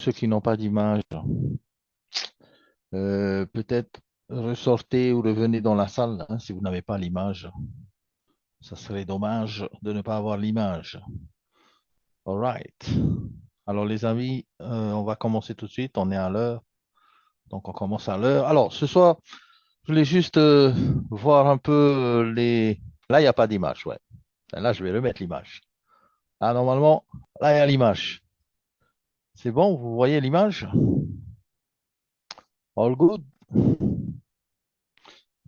ceux qui n'ont pas d'image, peut-être ressortez ou revenez dans la salle hein, si vous n'avez pas l'image. Ça serait dommage de ne pas avoir l'image. All right. Alors, les amis, on va commencer tout de suite. On est à l'heure. Donc, on commence à l'heure. Alors, ce soir, je voulais juste voir un peu les. Là, il n'y a pas d'image. Ouais. Là, je vais remettre l'image. Ah, normalement, là, il y a l'image. C'est bon? Vous voyez l'image? All good?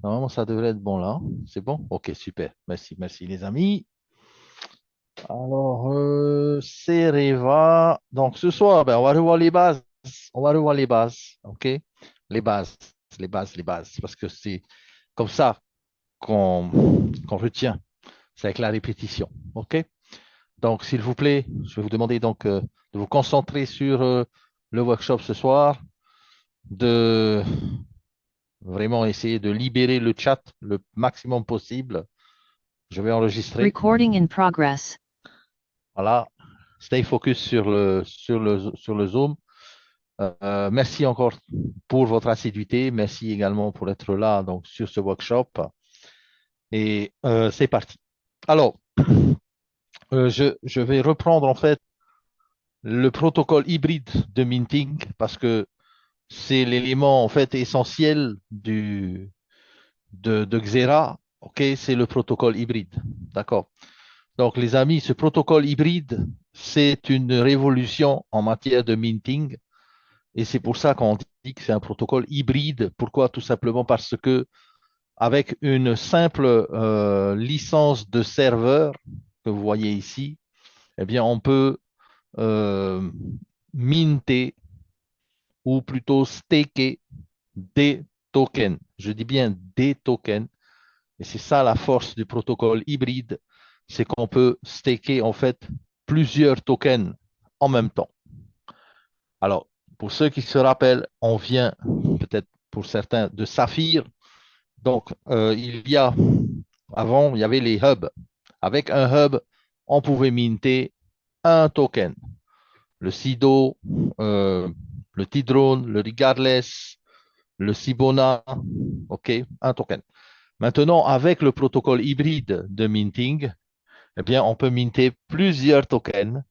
Normalement, ça devrait être bon là. C'est bon? Ok, super. Merci, merci les amis. Alors, Cereva. Donc, ce soir, ben, on va revoir les bases. On va revoir les bases. OK? Les bases, les bases, les bases. Parce que c'est comme ça qu'on retient. C'est avec la répétition. OK? Donc, s'il vous plaît, je vais vous demander donc de vous concentrer sur le workshop ce soir, de vraiment essayer de libérer le chat le maximum possible. Je vais enregistrer. Recording in progress. Voilà. Stay focus sur le Zoom. Merci encore pour votre assiduité. Merci également pour être là donc, sur ce workshop. Et c'est parti. Alors, je vais reprendre en fait le protocole hybride de minting parce que c'est l'élément en fait essentiel de Xera. OK, c'est le protocole hybride. D'accord. Donc, les amis, ce protocole hybride, c'est une révolution en matière de minting. Et c'est pour ça qu'on dit que c'est un protocole hybride. Pourquoi? Tout simplement parce que avec une simple licence de serveur que vous voyez ici, eh bien, on peut euh, minter ou plutôt staker des tokens. Je dis bien des tokens. Et c'est ça la force du protocole hybride, c'est qu'on peut staker en fait plusieurs tokens en même temps. Alors, pour ceux qui se rappellent, on vient peut-être pour certains de Saphir. Donc, avant, il y avait les hubs. Avec un hub, on pouvait minter un token. Le Sido, le T-Drone, le Regardless, le Sibona, OK, un token. Maintenant, avec le protocole hybride de minting, eh bien, on peut minter plusieurs tokens.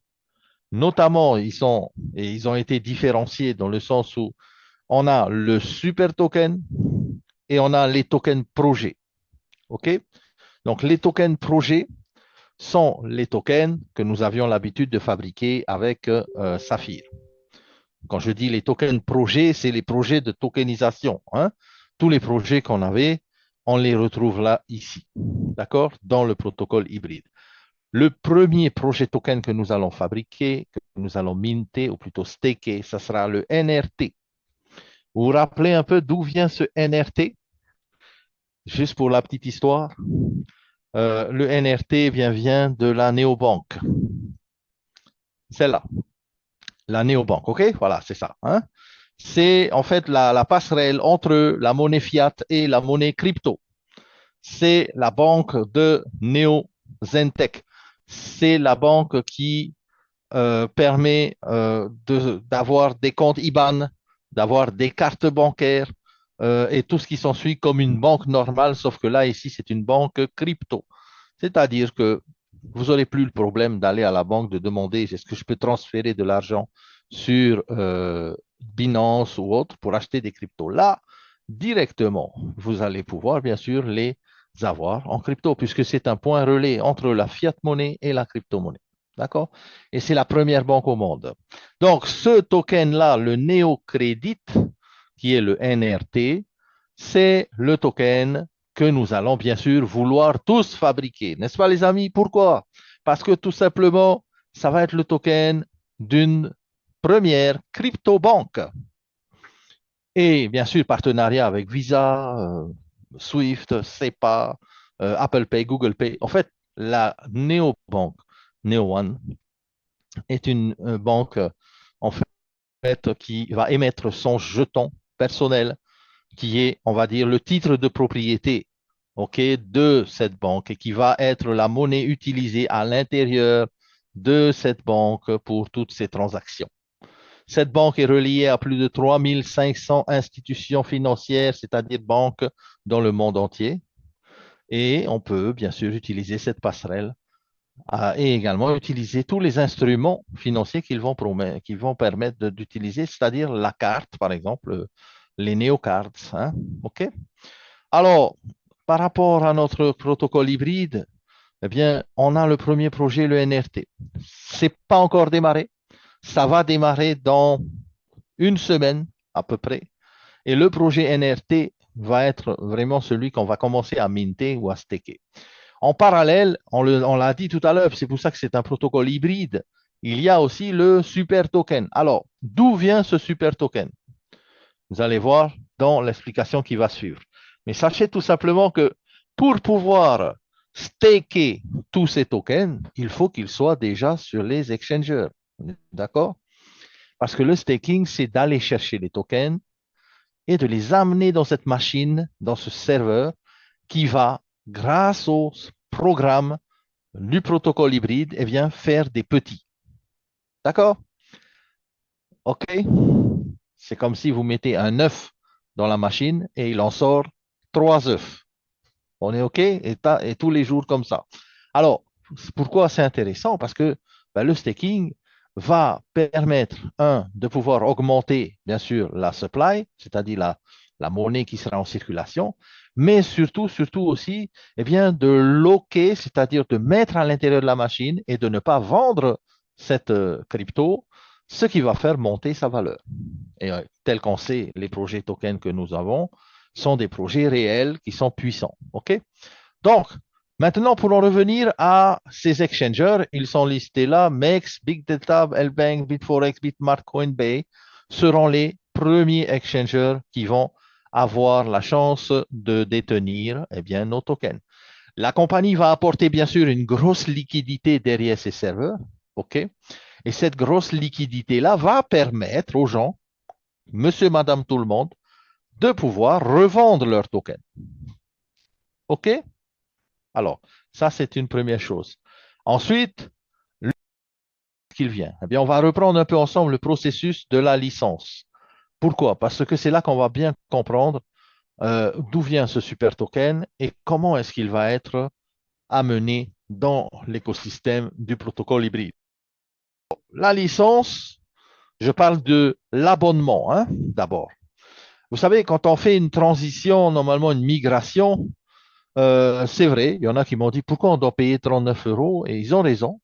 Notamment, ils ont été différenciés dans le sens où on a le super token et on a les tokens projets. OK? Donc, les tokens projets sont les tokens que nous avions l'habitude de fabriquer avec Saphir. Quand je dis les tokens projets, c'est les projets de tokenisation. Hein? Tous les projets qu'on avait, on les retrouve là, ici. D'accord? Dans le protocole hybride. Le premier projet token que nous allons fabriquer, que nous allons minter, ou plutôt staker, ça sera le NRT. Vous vous rappelez un peu d'où vient ce NRT? Juste pour la petite histoire, le NRT vient de la néobanque. Celle-là, la néobanque, OK? Voilà, c'est ça. Hein? C'est en fait la passerelle entre la monnaie fiat et la monnaie crypto. C'est la banque de Neo Zentech. C'est la banque qui permet d'avoir des comptes IBAN, d'avoir des cartes bancaires et tout ce qui s'ensuit comme une banque normale, sauf que là, ici, c'est une banque crypto. C'est-à-dire que vous n'aurez plus le problème d'aller à la banque, de demander est-ce que je peux transférer de l'argent sur Binance ou autre pour acheter des cryptos. Là, directement, vous allez pouvoir, bien sûr, les avoir en crypto, puisque c'est un point relais entre la fiat monnaie et la crypto-monnaie. D'accord? Et c'est la première banque au monde. Donc, ce token-là, le NeoCredit, qui est le NRT, c'est le token que nous allons bien sûr vouloir tous fabriquer. N'est-ce pas, les amis? Pourquoi? Parce que tout simplement, ça va être le token d'une première crypto-banque. Et bien sûr, partenariat avec Visa, Swift, SEPA, Apple Pay, Google Pay. En fait, la néobanque, NeoOne, est une banque en fait qui va émettre son jeton personnel qui est, on va dire, le titre de propriété ok, de cette banque et qui va être la monnaie utilisée à l'intérieur de cette banque pour toutes ces transactions. Cette banque est reliée à plus de 3500 institutions financières, c'est-à-dire banques dans le monde entier. Et on peut bien sûr utiliser cette passerelle et également utiliser tous les instruments financiers qu'ils vont permettre d'utiliser, c'est-à-dire la carte, par exemple, les neocards. Hein, OK? Alors, par rapport à notre protocole hybride, eh bien, on a le premier projet, le NRT. C'est pas encore démarré. Ça va démarrer dans une semaine à peu près. Et le projet NRT va être vraiment celui qu'on va commencer à minter ou à staker. En parallèle, on l'a dit tout à l'heure, c'est pour ça que c'est un protocole hybride. Il y a aussi le super token. Alors, d'où vient ce super token? Vous allez voir dans l'explication qui va suivre. Mais sachez tout simplement que pour pouvoir staker tous ces tokens, il faut qu'ils soient déjà sur les exchangers. D'accord? Parce que le staking, c'est d'aller chercher les tokens et de les amener dans cette machine, dans ce serveur, qui va, grâce au programme du protocole hybride, eh bien, faire des petits. D'accord? OK? C'est comme si vous mettez un œuf dans la machine et il en sort 3 œufs. On est OK? Et tous les jours comme ça. Alors, pourquoi c'est intéressant? Parce que ben, le staking va permettre, de pouvoir augmenter, bien sûr, la supply, c'est-à-dire la monnaie qui sera en circulation, mais surtout aussi, eh bien, de locker, c'est-à-dire de mettre à l'intérieur de la machine et de ne pas vendre cette crypto, ce qui va faire monter sa valeur. Et tel qu'on sait, les projets tokens que nous avons sont des projets réels qui sont puissants. OK? Donc, maintenant, pour en revenir à ces exchangers, ils sont listés là. MEX, Big Data, LBank, Bitforex, Bitmart, Coinbase seront les premiers exchangers qui vont avoir la chance de détenir eh bien, nos tokens. La compagnie va apporter bien sûr une grosse liquidité derrière ses serveurs. OK? Et cette grosse liquidité-là va permettre aux gens, monsieur, madame, tout le monde, de pouvoir revendre leurs tokens. OK? Alors, ça, c'est une première chose. Ensuite, qu'il vient. Eh bien, on va reprendre un peu ensemble le processus de la licence. Pourquoi? Parce que c'est là qu'on va bien comprendre d'où vient ce super token et comment est-ce qu'il va être amené dans l'écosystème du protocole hybride. La licence, je parle de l'abonnement, hein, d'abord. Vous savez, quand on fait une transition, normalement une migration, c'est vrai, il y en a qui m'ont dit pourquoi on doit payer 39 euros et ils ont raison.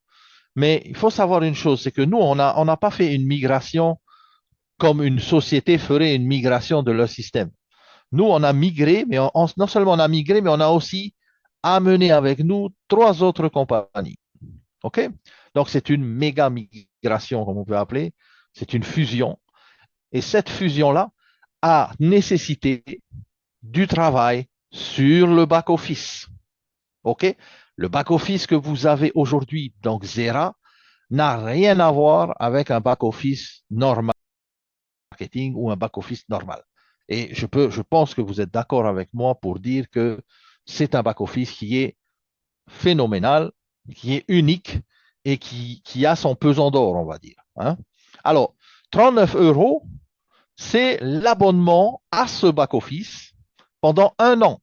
Mais il faut savoir une chose, c'est que nous, on n'a pas fait une migration comme une société ferait une migration de leur système. Nous, on a migré, mais non seulement on a migré, mais on a aussi amené avec nous 3 autres compagnies. OK? Donc, c'est une méga migration, comme on peut appeler. C'est une fusion. Et cette fusion-là a nécessité du travail sur le back-office. OK? Le back-office que vous avez aujourd'hui, donc Xera, n'a rien à voir avec un back-office normal marketing ou un back-office normal. Et je pense que vous êtes d'accord avec moi pour dire que c'est un back-office qui est phénoménal, qui est unique et qui a son pesant d'or, on va dire. Hein. Alors, 39 euros, c'est l'abonnement à ce back-office pendant un an.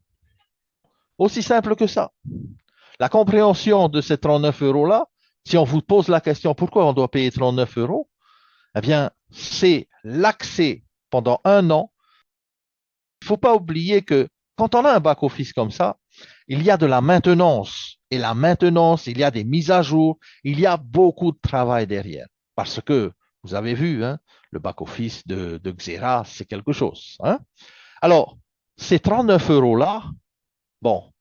Aussi simple que ça. La compréhension de ces 39 euros-là, si on vous pose la question pourquoi on doit payer 39 euros, eh bien, c'est l'accès pendant un an. Il ne faut pas oublier que quand on a un back-office comme ça, il y a de la maintenance. Et la maintenance, il y a des mises à jour, il y a beaucoup de travail derrière. Parce que, vous avez vu, hein, le back-office de Xera, c'est quelque chose. Hein. Alors, ces 39 euros-là, bon,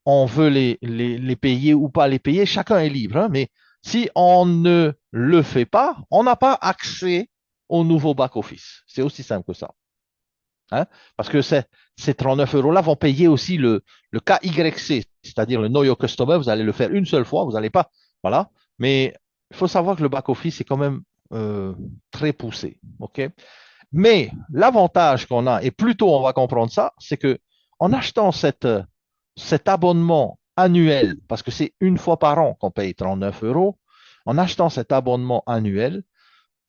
on veut les payer ou pas les payer, chacun est libre. Hein, mais si on ne le fait pas, on n'a pas accès au nouveau back-office. C'est aussi simple que ça. Hein, parce que ces 39 euros-là vont payer aussi le KYC, c'est-à-dire le Know Your Customer. Vous allez le faire une seule fois, vous n'allez pas. Voilà. Mais il faut savoir que le back-office est quand même très poussé. OK? Mais l'avantage qu'on a, et plus tôt on va comprendre ça, c'est que en achetant cet abonnement annuel, parce que c'est une fois par an qu'on paye 39 euros, en achetant cet abonnement annuel,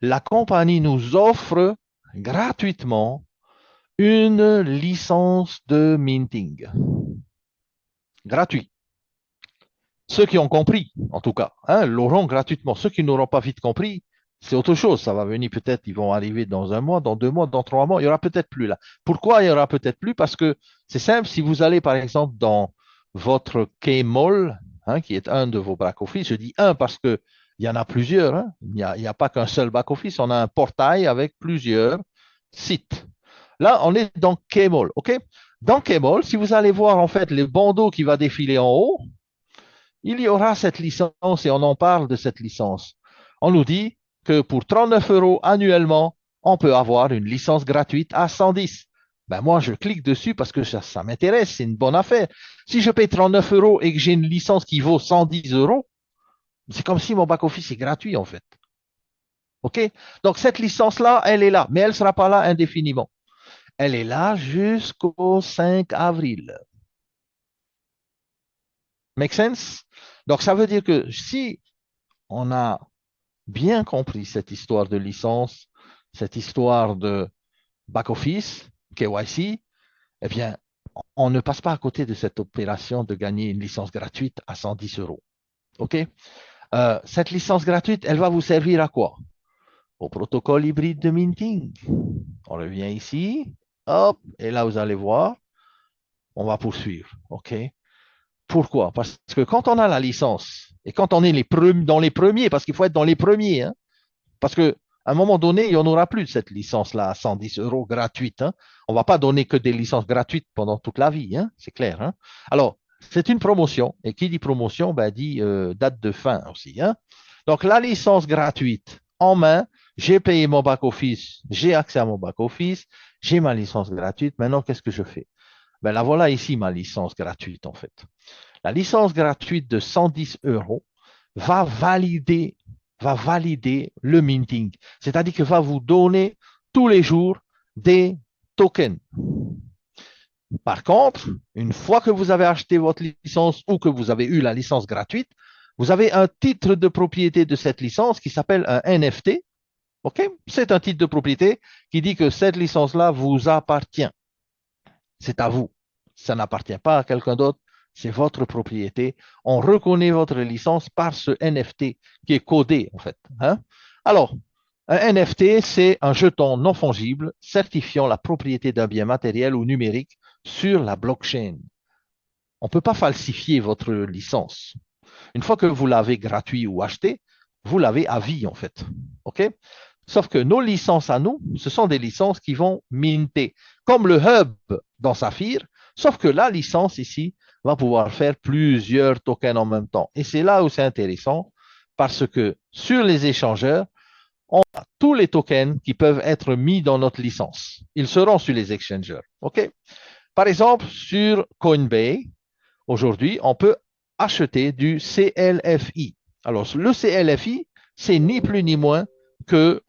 la compagnie nous offre gratuitement une licence de minting. Gratuit. Ceux qui ont compris, en tout cas, hein, l'auront gratuitement. Ceux qui n'auront pas vite compris, c'est autre chose. Ça va venir peut-être, ils vont arriver dans un mois, dans 2 mois, dans 3 mois. Il y aura peut-être plus là. Pourquoi il y aura peut-être plus? Parce que c'est simple. Si vous allez, par exemple, dans votre Kmall, hein, qui est un de vos back-office, je dis un parce que il y en a plusieurs. Hein. Il n'y a pas qu'un seul back-office. On a un portail avec plusieurs sites. Là, on est dans Kmall, OK? Dans Kmall, si vous allez voir en fait les bandeaux qui va défiler en haut, il y aura cette licence et on en parle de cette licence. On nous dit que pour 39 euros annuellement, on peut avoir une licence gratuite à 110. Ben moi, je clique dessus parce que ça m'intéresse, c'est une bonne affaire. Si je paye 39 euros et que j'ai une licence qui vaut 110 euros, c'est comme si mon back-office est gratuit en fait. OK? Donc cette licence-là, elle est là, mais elle ne sera pas là indéfiniment. Elle est là jusqu'au 5 avril. Make sense? Donc ça veut dire que si on a bien compris cette histoire de licence, cette histoire de back-office, KYC, eh bien, on ne passe pas à côté de cette opération de gagner une licence gratuite à 110 euros. OK? Cette licence gratuite, elle va vous servir à quoi? Au protocole hybride de minting. On revient ici, hop, et là, vous allez voir, on va poursuivre. OK? Pourquoi? Parce que quand on a la licence et quand on est dans les premiers, parce qu'il faut être dans les premiers, hein, parce qu'à un moment donné, il n'y en aura plus de cette licence-là à 110 euros gratuite. Hein. On ne va pas donner que des licences gratuites pendant toute la vie, hein, c'est clair. Hein. Alors, c'est une promotion. Et qui dit promotion, ben, dit date de fin aussi. Hein. Donc, la licence gratuite en main, j'ai payé mon back-office, j'ai accès à mon back-office, j'ai ma licence gratuite. Maintenant, qu'est-ce que je fais? Ben, la voilà ici, ma licence gratuite, en fait. La licence gratuite de 110 euros va valider, va valider le minting. C'est-à-dire que va vous donner tous les jours des tokens. Par contre, une fois que vous avez acheté votre licence ou que vous avez eu la licence gratuite, vous avez un titre de propriété de cette licence qui s'appelle un NFT. OK? C'est un titre de propriété qui dit que cette licence-là vous appartient. C'est à vous. Ça n'appartient pas à quelqu'un d'autre. C'est votre propriété. On reconnaît votre licence par ce NFT qui est codé, en fait. Hein? Alors, un NFT, c'est un jeton non fongible certifiant la propriété d'un bien matériel ou numérique sur la blockchain. On ne peut pas falsifier votre licence. Une fois que vous l'avez gratuit ou acheté, vous l'avez à vie, en fait. OK? Sauf que nos licences à nous, ce sont des licences qui vont minter, comme le hub dans Saphir, sauf que la licence ici va pouvoir faire plusieurs tokens en même temps. Et c'est là où c'est intéressant, parce que sur les échangeurs, on a tous les tokens qui peuvent être mis dans notre licence. Ils seront sur les exchangers. OK? Par exemple, sur Coinbase, aujourd'hui, on peut acheter du CLFI. Alors, le CLFI, c'est ni plus ni moins que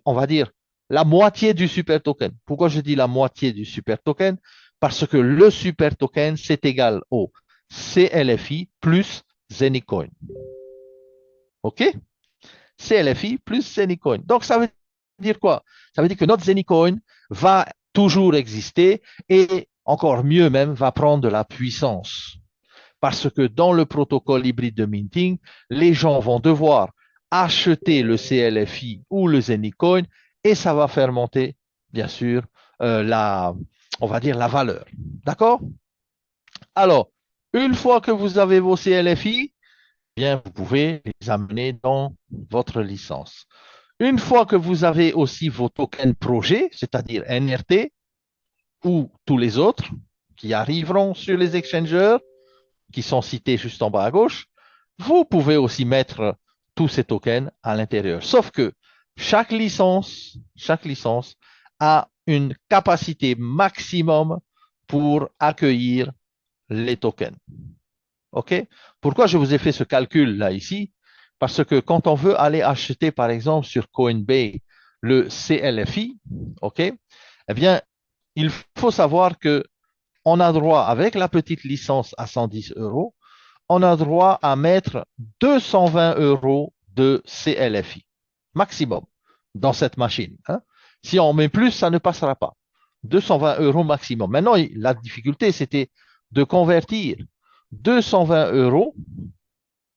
on va dire, la moitié du super token. Pourquoi je dis la moitié du super token? Parce que le super token, c'est égal au CLFI plus Zenicoin. OK? CLFI plus Zenicoin. Donc, ça veut dire quoi? Ça veut dire que notre Zenicoin va toujours exister et encore mieux même, va prendre de la puissance. Parce que dans le protocole hybride de minting, les gens vont devoir acheter le CLFI ou le Zenicoin et ça va faire monter, bien sûr, on va dire la valeur. D'accord? Alors, une fois que vous avez vos CLFI, bien, vous pouvez les amener dans votre licence. Une fois que vous avez aussi vos tokens projets, c'est-à-dire NRT ou tous les autres qui arriveront sur les exchangers, qui sont cités juste en bas à gauche, vous pouvez aussi mettre tous ces tokens à l'intérieur. Sauf que chaque licence a une capacité maximum pour accueillir les tokens. OK? Pourquoi je vous ai fait ce calcul là ici? Parce que quand on veut aller acheter, par exemple, sur Coinbase, le CLFI, OK? Eh bien, il faut savoir que on a droit, avec la petite licence à 110 euros, on a droit à mettre 220 euros de CLFI maximum dans cette machine, hein. Si on met plus, ça ne passera pas. 220 euros maximum. Maintenant, la difficulté, c'était de convertir 220 euros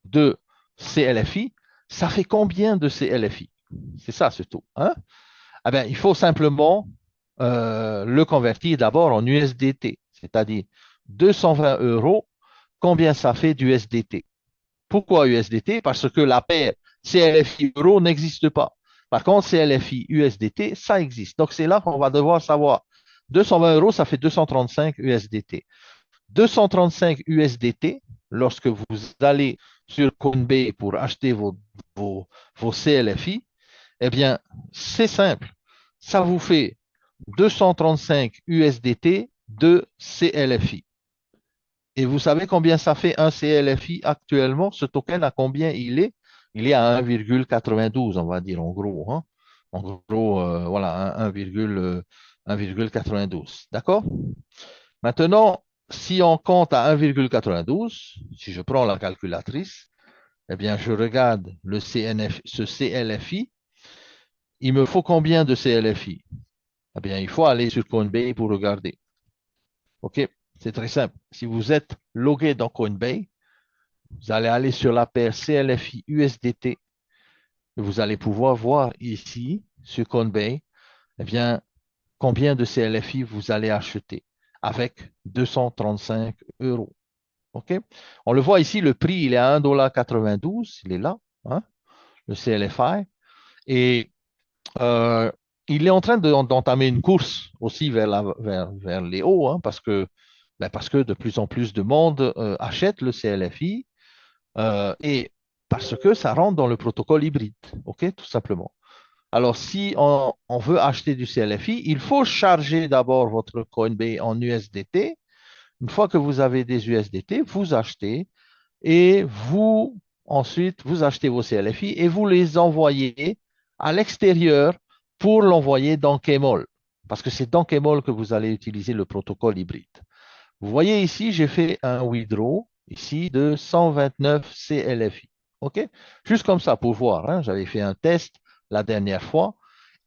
de CLFI. Ça fait combien de CLFI? C'est ça, ce taux, hein? Ah ben, il faut simplement le convertir d'abord en USDT, c'est-à-dire 220 euros, combien ça fait d'USDT? Pourquoi USDT? Parce que la paire CLFI euro n'existe pas. Par contre, CLFI USDT, ça existe. Donc, c'est là qu'on va devoir savoir. 220 euros, ça fait 235 USDT. 235 USDT, lorsque vous allez sur Coinbase pour acheter vos CLFI, eh bien, c'est simple. Ça vous fait 235 USDT de CLFI. Et vous savez combien ça fait un CLFI actuellement? Ce token, à combien il est? Il est à 1,92, on va dire, en gros, hein. En gros, voilà, 1,92. D'accord? Maintenant, si on compte à 1,92, si je prends la calculatrice, eh bien, je regarde ce CLFI. Il me faut combien de CLFI? Eh bien, il faut aller sur Coinbase pour regarder. OK? C'est très simple. Si vous êtes logué dans Coinbase, vous allez aller sur la paire CLFI USDT et vous allez pouvoir voir ici, sur Coinbase, eh bien, combien de CLFI vous allez acheter avec 235 euros. OK? On le voit ici, le prix, il est à 1,92 $. Il est là, hein, le CLFI. Et il est en train d'entamer une course aussi vers les hauts, hein, parce que de plus en plus de monde achète le CLFI et parce que ça rentre dans le protocole hybride, ok, tout simplement. Alors, si on veut acheter du CLFI, il faut charger d'abord votre Coinbase en USDT. Une fois que vous avez des USDT, vous achetez et ensuite, vous achetez vos CLFI et vous les envoyez à l'extérieur pour l'envoyer dans Kmall. Parce que c'est dans Kmall que vous allez utiliser le protocole hybride. Vous voyez ici, j'ai fait un withdraw ici de 129 CLFI. OK? Juste comme ça pour voir, hein. J'avais fait un test la dernière fois.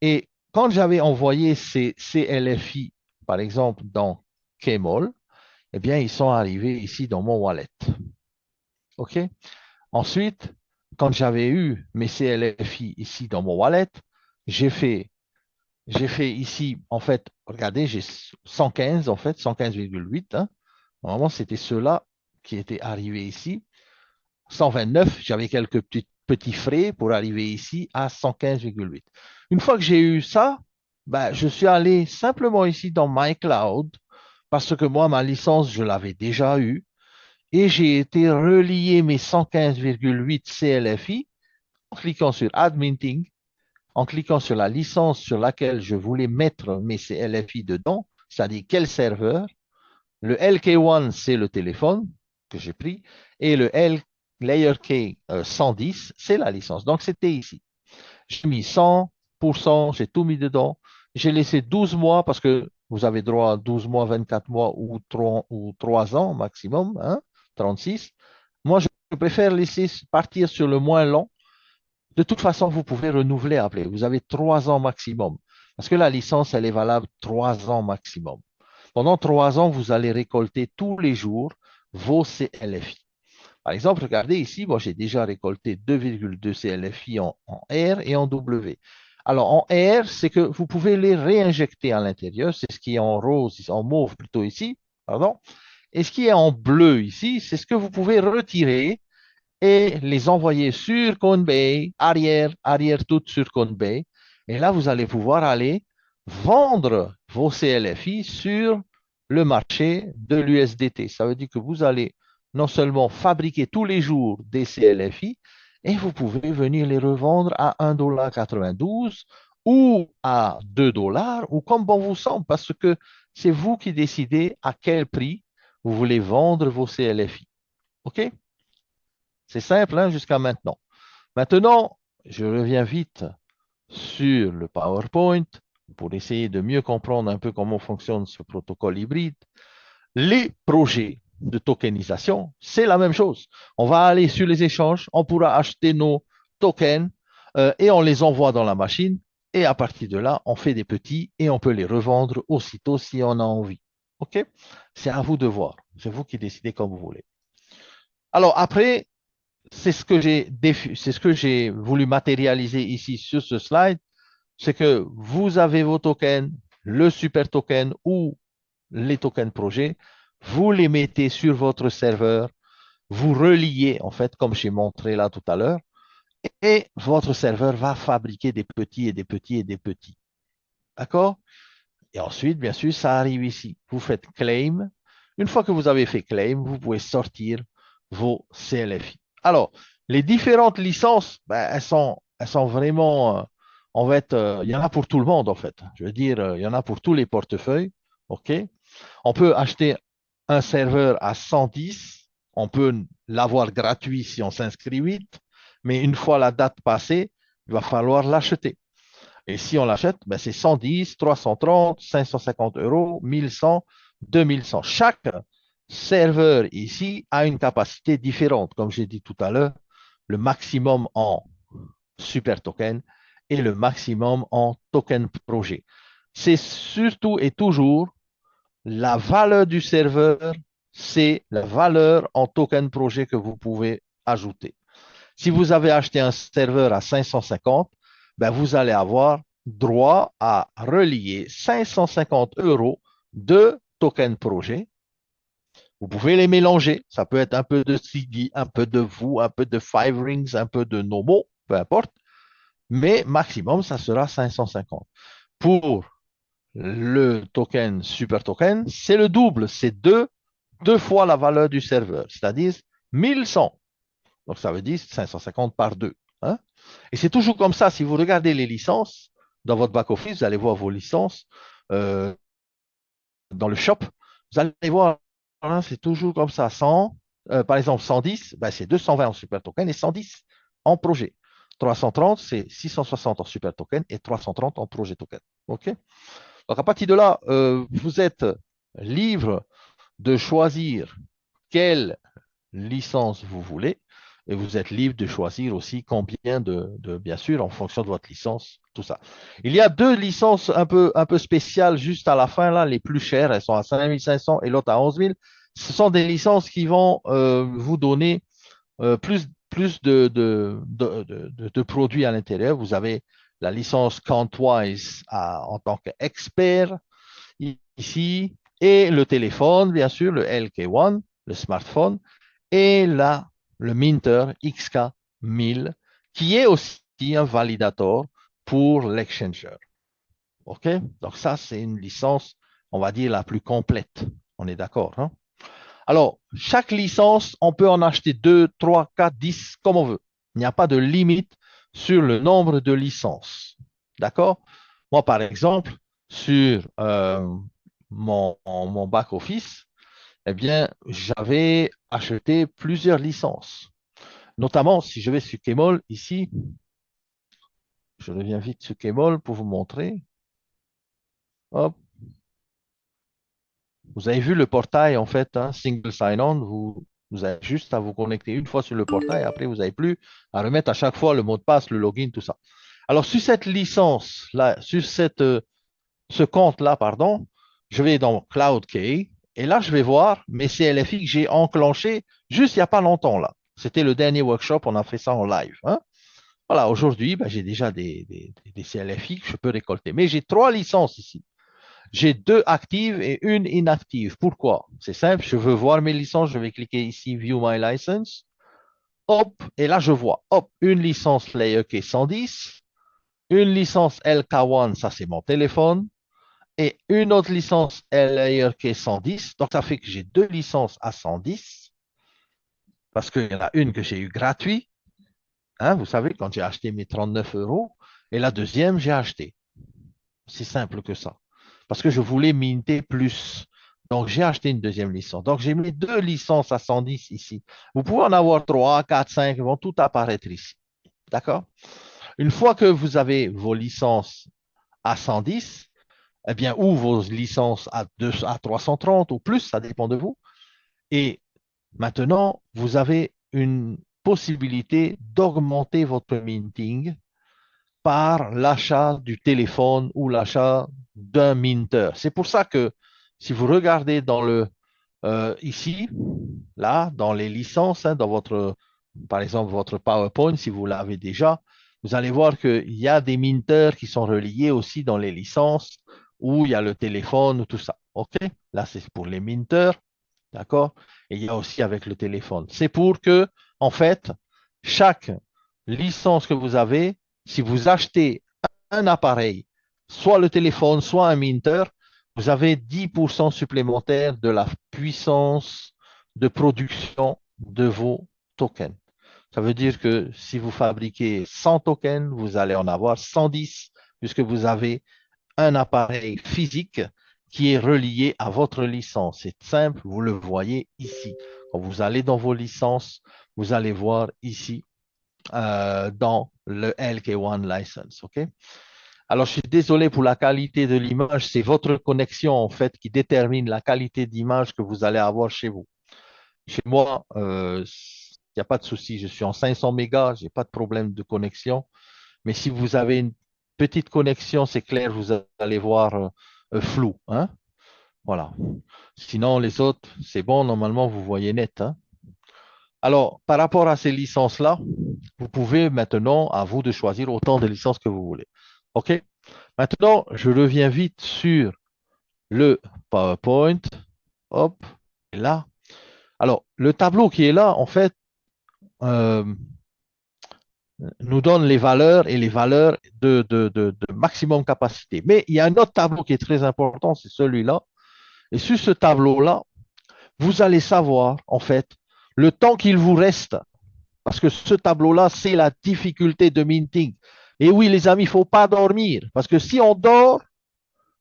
Et quand j'avais envoyé ces CLFI, par exemple, dans Kmall, eh bien, ils sont arrivés ici dans mon wallet. OK? Ensuite, quand j'avais eu mes CLFI ici dans mon wallet, j'ai fait, j'ai fait ici, en fait, regardez, j'ai 115, en fait, 115,8, hein. Normalement, c'était ceux-là qui étaient arrivés ici. 129, j'avais quelques petits frais pour arriver ici à 115,8. Une fois que j'ai eu ça, ben, je suis allé simplement ici dans MyCloud parce que moi, ma licence, je l'avais déjà eue et j'ai été relier mes 115,8 CLFI en cliquant sur Add Minting, en cliquant sur la licence sur laquelle je voulais mettre mes CLFI dedans, c'est-à-dire quel serveur. Le LK1, c'est le téléphone que j'ai pris, et le Layer K 110, c'est la licence. Donc, c'était ici. J'ai mis 100%, j'ai tout mis dedans. J'ai laissé 12 mois parce que vous avez droit à 12 mois, 24 mois ou 3 ans maximum, hein, 36. Moi, je préfère laisser partir sur le moins long. De toute façon, vous pouvez renouveler après. Vous avez 3 ans maximum. Parce que la licence, elle est valable 3 ans maximum. Pendant 3 ans, vous allez récolter tous les jours vos CLFI. Par exemple, regardez ici, moi j'ai déjà récolté 2,2 CLFI en R et en W. Alors en R, c'est que vous pouvez les réinjecter à l'intérieur, c'est ce qui est en rose, en mauve plutôt ici, pardon. Et ce qui est en bleu ici, c'est ce que vous pouvez retirer et les envoyer sur Coinbase, arrière tout sur Coinbase. Et là, vous allez pouvoir aller vendre vos CLFI sur le marché de l'USDT. Ça veut dire que vous allez non seulement fabriquer tous les jours des CLFI, et vous pouvez venir les revendre à 1,92 $ ou à 2 $ ou comme bon vous semble, parce que c'est vous qui décidez à quel prix vous voulez vendre vos CLFI. OK? C'est simple, hein, jusqu'à maintenant. Maintenant, je reviens vite sur le PowerPoint pour essayer de mieux comprendre un peu comment fonctionne ce protocole hybride. Les projets de tokenisation, c'est la même chose. On va aller sur les échanges, on pourra acheter nos tokens et on les envoie dans la machine. Et à partir de là, on fait des petits et on peut les revendre aussitôt si on a envie. OK? C'est à vous de voir. C'est vous qui décidez comme vous voulez. Alors après, c'est ce que j'ai voulu matérialiser ici sur ce slide, c'est que vous avez vos tokens, le super token ou les tokens projet, vous les mettez sur votre serveur, vous reliez en fait, comme j'ai montré là tout à l'heure, et votre serveur va fabriquer des petits et des petits et des petits. D'accord? Et ensuite, bien sûr, ça arrive ici. Vous faites claim. Une fois que vous avez fait claim, vous pouvez sortir vos CLFI. Alors, les différentes licences, ben, elles sont vraiment, en fait, il y en a pour tout le monde, en fait. Je veux dire, il y en a pour tous les portefeuilles. OK? On peut acheter un serveur à 110. On peut l'avoir gratuit si on s'inscrit vite. Mais une fois la date passée, il va falloir l'acheter. Et si on l'achète, ben c'est 110, 330, 550 euros, 1100, 2100. Chaque serveur ici a une capacité différente. Comme j'ai dit tout à l'heure, le maximum en super token et le maximum en token projet. C'est surtout et toujours la valeur du serveur, c'est la valeur en token projet que vous pouvez ajouter. Si vous avez acheté un serveur à 550, ben vous allez avoir droit à relier 550 euros de token projet. Vous pouvez les mélanger. Ça peut être un peu de CD, un peu de vous, un peu de Five Rings, un peu de Nomo, peu importe. Mais maximum, ça sera 550. Pour le token super token, c'est le double. C'est deux fois la valeur du serveur, c'est-à-dire 1100. Donc, ça veut dire 550 par 2. Hein? Et c'est toujours comme ça. Si vous regardez les licences dans votre back-office, vous allez voir vos licences euh, dans le shop. Vous allez voir, hein, c'est toujours comme ça. 100, par exemple, 110, ben, c'est 220 en super token et 110 en projet. 330, c'est 660 en super token et 330 en projet token. OK? Donc, à partir de là, vous êtes libre de choisir quelle licence vous voulez. Et vous êtes libre de choisir aussi combien bien sûr, en fonction de votre licence, tout ça. Il y a deux licences un peu spéciales juste à la fin, là, les plus chères. Elles sont à 5500 et l'autre à 11 000. Ce sont des licences qui vont vous donner plus de produits à l'intérieur. Vous avez la licence Countwise en tant qu'expert ici et le téléphone, bien sûr, le LK1, le smartphone et là, le Minter XK1000, qui est aussi un validator pour l'exchanger. OK? Donc ça, c'est une licence, on va dire, la plus complète. On est d'accord, hein? Alors, chaque licence, on peut en acheter 2, 3, 4, 10, comme on veut. Il n'y a pas de limite sur le nombre de licences. D'accord? Moi, par exemple, sur mon back-office, eh bien, j'avais acheté plusieurs licences. Notamment, si je vais sur Kmall, ici, je reviens vite sur Kmall pour vous montrer. Hop. Vous avez vu le portail, en fait, hein, single sign-on, vous avez juste à vous connecter une fois sur le portail, après, vous n'avez plus à remettre à chaque fois le mot de passe, le login, tout ça. Alors, sur cette licence-là, ce compte-là, pardon, je vais dans CloudKey, et là, je vais voir mes CLFI que j'ai enclenchés juste il n'y a pas longtemps, là. C'était le dernier workshop, on a fait ça en live. Hein. Voilà, aujourd'hui, ben, j'ai déjà des CLFI que je peux récolter. Mais j'ai trois licences ici. J'ai deux actives et une inactive. Pourquoi? C'est simple, je veux voir mes licences. Je vais cliquer ici, View My License. Hop, et là, je vois, hop, une licence Layer 110, une licence LK1, ça c'est mon téléphone, et une autre licence Layer 110. Donc, ça fait que j'ai deux licences à 110, parce qu'il y en a une que j'ai eu gratuite. Hein, vous savez, quand j'ai acheté mes 39 euros, et la deuxième, j'ai acheté. C'est simple que ça. Parce que je voulais minter plus. Donc, j'ai acheté une deuxième licence. Donc, j'ai mis deux licences à 110 ici. Vous pouvez en avoir trois, quatre, cinq, ils vont tout apparaître ici. D'accord? Une fois que vous avez vos licences à 110, eh bien, ou vos licences à 330 ou plus, ça dépend de vous. Et maintenant, vous avez une possibilité d'augmenter votre minting par l'achat du téléphone ou l'achat d'un minter. C'est pour ça que si vous regardez dans ici, là, dans les licences, hein, dans par exemple, votre PowerPoint, si vous l'avez déjà, vous allez voir qu'il y a des minters qui sont reliés aussi dans les licences où il y a le téléphone ou tout ça. OK? Là, c'est pour les minters. D'accord? Et il y a aussi avec le téléphone. C'est pour que, en fait, chaque licence que vous avez, si vous achetez un appareil, soit le téléphone, soit un minter, vous avez 10% supplémentaire de la puissance de production de vos tokens. Ça veut dire que si vous fabriquez 100 tokens, vous allez en avoir 110 puisque vous avez un appareil physique qui est relié à votre licence. C'est simple, vous le voyez ici. Quand vous allez dans vos licences, vous allez voir ici dans le LK1 license. OK? Alors, je suis désolé pour la qualité de l'image. C'est votre connexion, en fait, qui détermine la qualité d'image que vous allez avoir chez vous. Chez moi, il n'y a pas de souci. Je suis en 500 mégas, je n'ai pas de problème de connexion. Mais si vous avez une petite connexion, c'est clair, vous allez voir flou. Hein? Voilà. Sinon, les autres, c'est bon, normalement, vous voyez net. Hein? Alors, par rapport à ces licences-là, vous pouvez maintenant, à vous de choisir autant de licences que vous voulez. OK? Maintenant, je reviens vite sur le PowerPoint. Hop, et là. Alors, le tableau qui est là, en fait, euh, nous donne les valeurs et les valeurs de maximum capacité. Mais il y a un autre tableau qui est très important, c'est celui-là. Et sur ce tableau-là, vous allez savoir, en fait, le temps qu'il vous reste. Parce que ce tableau-là, c'est la difficulté de minting. Et oui, les amis, il ne faut pas dormir. Parce que si on dort,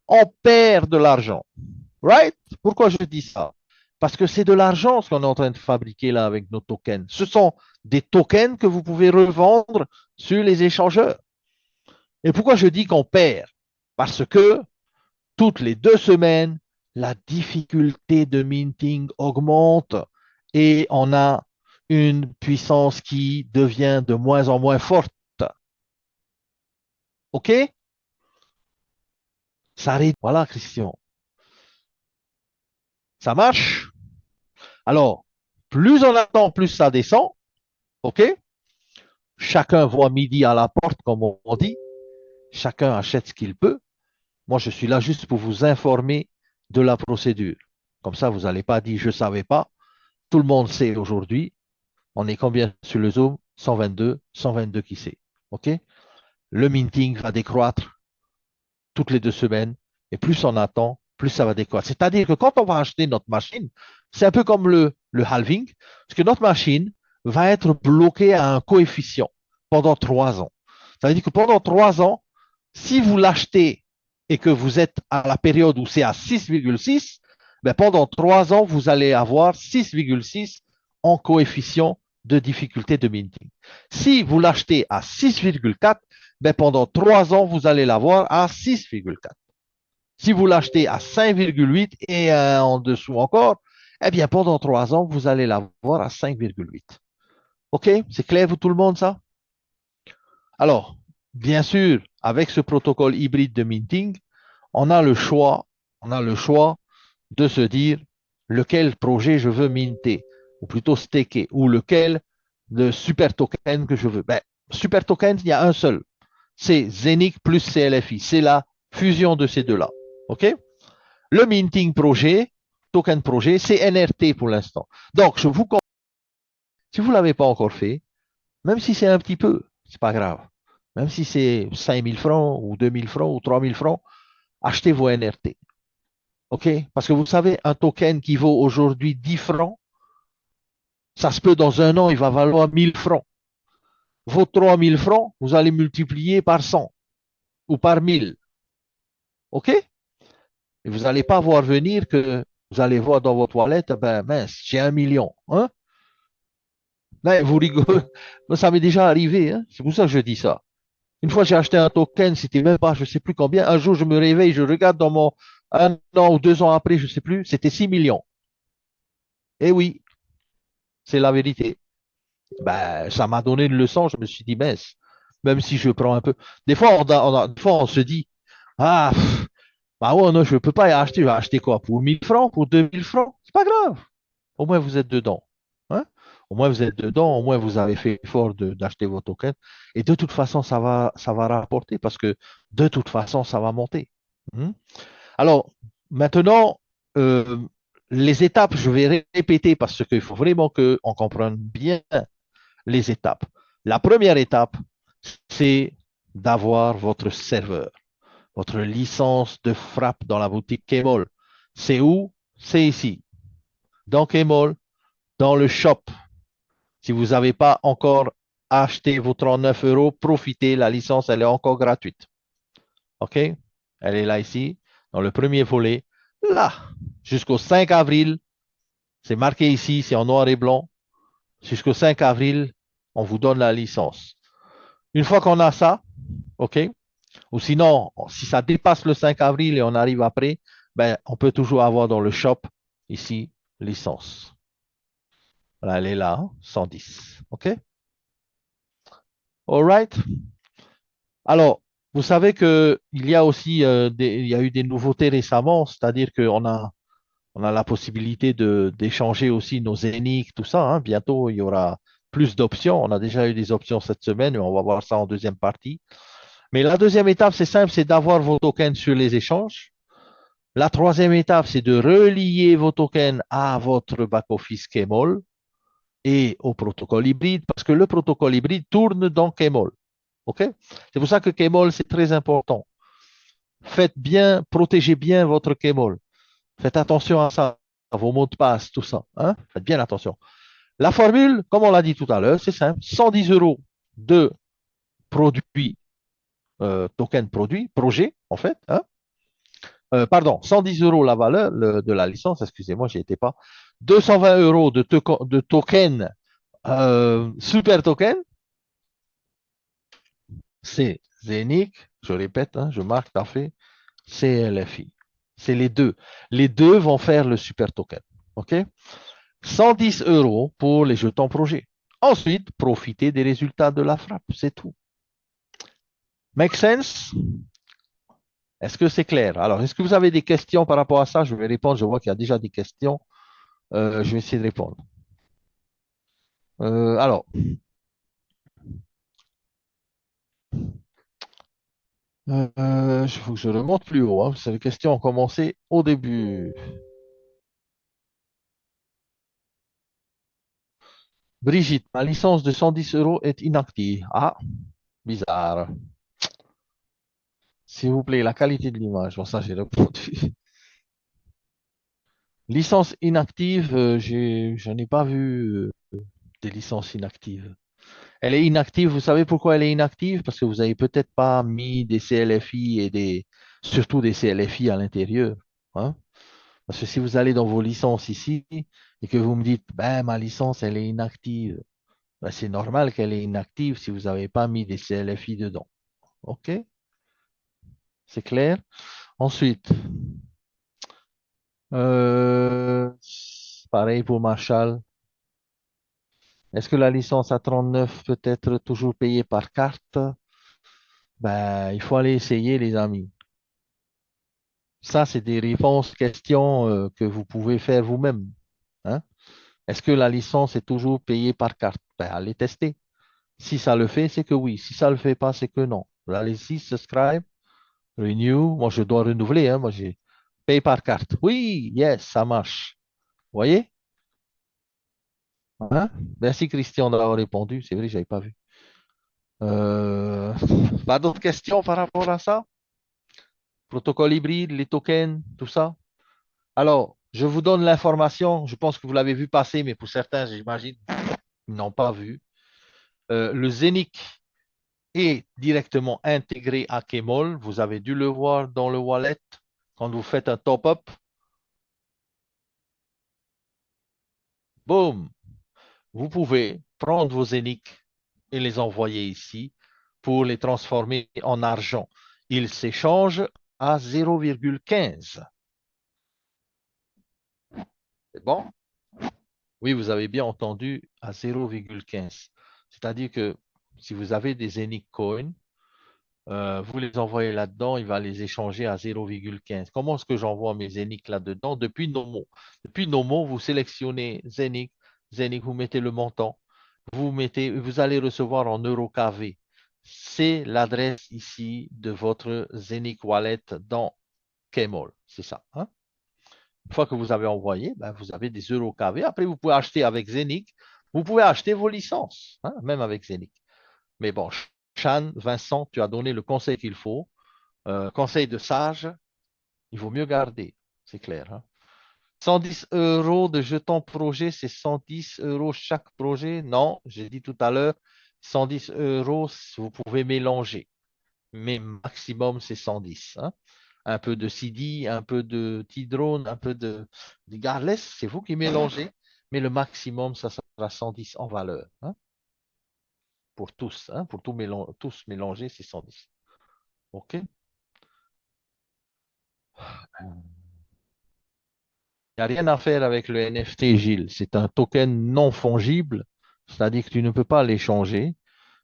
on perd de l'argent. Right? Pourquoi je dis ça? Parce que c'est de l'argent ce qu'on est en train de fabriquer là avec nos tokens. Ce sont des tokens que vous pouvez revendre sur les échangeurs. Et pourquoi je dis qu'on perd? Parce que toutes les 2 semaines, la difficulté de minting augmente et on a une puissance qui devient de moins en moins forte. OK? Ça arrive. Voilà, Christian. Ça marche? Alors, plus on attend, plus ça descend. OK? Chacun voit midi à la porte, comme on dit. Chacun achète ce qu'il peut. Moi, je suis là juste pour vous informer de la procédure. Comme ça, vous n'allez pas dire je ne savais pas. Tout le monde sait aujourd'hui. On est combien sur le Zoom? 122, 122 qui sait. OK? Le minting va décroître toutes les 2 semaines. Et plus on attend, plus ça va décroître. C'est-à-dire que quand on va acheter notre machine, c'est un peu comme le halving, parce que notre machine va être bloquée à un coefficient pendant 3 ans. Ça veut dire que pendant 3 ans, si vous l'achetez et que vous êtes à la période où c'est à 6,6, ben pendant 3 ans, vous allez avoir 6,6 en coefficient de difficulté de minting. Si vous l'achetez à 6,4, ben pendant 3 ans, vous allez l'avoir à 6,4. Si vous l'achetez à 5,8 et en dessous encore, eh bien, pendant 3 ans, vous allez l'avoir à 5,8. OK? C'est clair pour tout le monde, ça? Alors, bien sûr, avec ce protocole hybride de minting, on a le choix, on a le choix de se dire lequel projet je veux minter, ou plutôt staker, ou lequel de super token que je veux. Ben, super token, il y a un seul. C'est Zenic plus CLFI. C'est la fusion de ces deux-là. OK? Le minting projet, token projet, c'est NRT pour l'instant. Donc, je vous conseille, si vous ne l'avez pas encore fait, même si c'est un petit peu, c'est pas grave. Même si c'est 5 000 francs ou 2 000 francs ou 3 000 francs, achetez vos NRT. OK? Parce que vous savez, un token qui vaut aujourd'hui 10 francs, ça se peut dans un an, il va valoir 1000 francs. Vos 3000 francs, vous allez multiplier par 100 ou par 1000. OK? Et vous n'allez pas voir venir que vous allez voir dans vos toilettes, ben mince, j'ai 1 million. Hein? Là, vous rigolez. Ça m'est déjà arrivé. Hein? C'est pour ça que je dis ça. Une fois, j'ai acheté un token, c'était même pas, je ne sais plus combien. Un jour, je me réveille, je regarde dans mon 1 an ou 2 ans après, je ne sais plus, c'était 6 millions. Eh oui, c'est la vérité. Ben, ça m'a donné une leçon. Je me suis dit, mince, même si je prends un peu. Des fois, des fois, on se dit, ah, bah ouais, non, je ne peux pas y acheter. Je vais acheter quoi? Pour 1 000 francs, pour 2 000 francs? C'est pas grave. Au moins, vous êtes dedans. Hein. Au moins, vous êtes dedans. Au moins, vous avez fait l'effort d'acheter vos tokens. Et de toute façon, ça va rapporter parce que de toute façon, ça va monter. Hmm. Alors, maintenant, euh, les étapes, je vais répéter parce qu'il faut vraiment qu'on comprenne bien les étapes. La première étape, c'est d'avoir votre serveur, votre licence de frappe dans la boutique Kmall. C'est où? C'est ici, dans Kmall, dans le shop. Si vous n'avez pas encore acheté vos 39 euros, profitez, la licence, elle est encore gratuite. OK? Elle est là ici, dans le premier volet. Là, jusqu'au 5 avril, c'est marqué ici, c'est en noir et blanc. Jusqu'au 5 avril, on vous donne la licence. Une fois qu'on a ça, OK? Ou sinon, si ça dépasse le 5 avril et on arrive après, ben, on peut toujours avoir dans le shop, ici, licence. Voilà, elle est là, hein, 110. OK? All right? Alors, vous savez que il y a aussi il y a eu des nouveautés récemment, c'est-à-dire on a la possibilité d'échanger aussi nos énigmes, tout ça. Hein. Bientôt, il y aura plus d'options. On a déjà eu des options cette semaine, mais on va voir ça en deuxième partie. Mais la deuxième étape, c'est simple, c'est d'avoir vos tokens sur les échanges. La troisième étape, c'est de relier vos tokens à votre back-office Kmall et au protocole hybride, parce que le protocole hybride tourne dans Kmall. OK? C'est pour ça que Kmall, c'est très important. Faites bien, protégez bien votre Kmall. Faites attention à ça, à vos mots de passe, tout ça. Hein? Faites bien attention. La formule, comme on l'a dit tout à l'heure, c'est simple. 110 euros de produit, token produit, projet, en fait. Hein? Pardon, 110 euros la valeur de la licence, excusez-moi, j'y étais pas. 220 euros de token, super token, c'est Zenic, je répète, hein, je marque, parfait, CLFI. C'est les deux. Les deux vont faire le super token. OK? 110 euros pour les jetons projet. Ensuite, profitez des résultats de la frappe. C'est tout. Make sense? Est-ce que c'est clair? Alors, est-ce que vous avez des questions par rapport à ça? Je vais répondre. Je vois qu'il y a déjà des questions. Je vais essayer de répondre. Alors, il faut que je remonte plus haut. Hein, les questions ont commencé au début. Brigitte, ma licence de 110 euros est inactive. Ah, bizarre. S'il vous plaît, la qualité de l'image. Bon, ça, j'ai répondu. Licence inactive, j'en ai pas vu des licences inactives. Elle est inactive, vous savez pourquoi elle est inactive? Parce que vous avez peut-être pas mis des CLFI surtout des CLFI à l'intérieur. Hein. Parce que si vous allez dans vos licences ici et que vous me dites, ben, ma licence, elle est inactive, ben, c'est normal qu'elle est inactive si vous n'avez pas mis des CLFI dedans. OK? C'est clair? Ensuite, euh, pareil pour Marshall. Est-ce que la licence à 39 peut être toujours payée par carte? Ben, il faut aller essayer, les amis. Ça, c'est des réponses, questions que vous pouvez faire vous-même. Hein. Est-ce que la licence est toujours payée par carte? Ben, allez tester. Si ça le fait, c'est que oui. Si ça le fait pas, c'est que non. Allez-y, subscribe, renew. Moi, je dois renouveler. Hein. Moi, j'ai paye par carte. Oui, yes, ça marche. Vous voyez? Hein? Merci, Christian, d'avoir répondu. C'est vrai, je n'avais pas vu. Euh, Pas d'autres questions par rapport à ça? Protocole hybride, les tokens, tout ça? Alors, je vous donne l'information. Je pense que vous l'avez vu passer, mais pour certains, j'imagine, ils n'ont pas vu. Le Zenic est directement intégré à Kmall. Vous avez dû le voir dans le wallet quand vous faites un top-up. Boum! Vous pouvez prendre vos Zenic et les envoyer ici pour les transformer en argent. Ils s'échangent à 0,15. C'est bon? Oui, vous avez bien entendu, à 0,15. C'est-à-dire que si vous avez des Zenic Coin, vous les envoyez là-dedans, il va les échanger à 0,15. Comment est-ce que j'envoie mes Zenic là-dedans? Depuis Nomo. Depuis Nomo, vous sélectionnez Zenic, Zenic, vous mettez le montant, vous allez recevoir en euro KV. C'est l'adresse ici de votre Zenic Wallet dans Kmall. C'est ça, hein? Une fois que vous avez envoyé, ben, vous avez des euros KV. Après, vous pouvez acheter avec Zenic. Vous pouvez acheter vos licences, hein, même avec Zenic. Mais bon, Chan, Vincent, tu as donné le conseil qu'il faut. Conseil de sage, il vaut mieux garder, c'est clair, hein. 110 euros de jetons projet, c'est 110 euros chaque projet? Non, j'ai dit tout à l'heure, 110 euros, vous pouvez mélanger. Mais maximum, c'est 110, hein. Un peu de CD, un peu de T-Drone, un peu de Regardless, c'est vous qui mélangez. Mais le maximum, ça sera 110 en valeur, hein, pour tous, hein, pour tous mélanger, c'est 110. OK? Il n'y a rien à faire avec le NFT, Gilles. C'est un token non fongible, c'est-à-dire que tu ne peux pas l'échanger.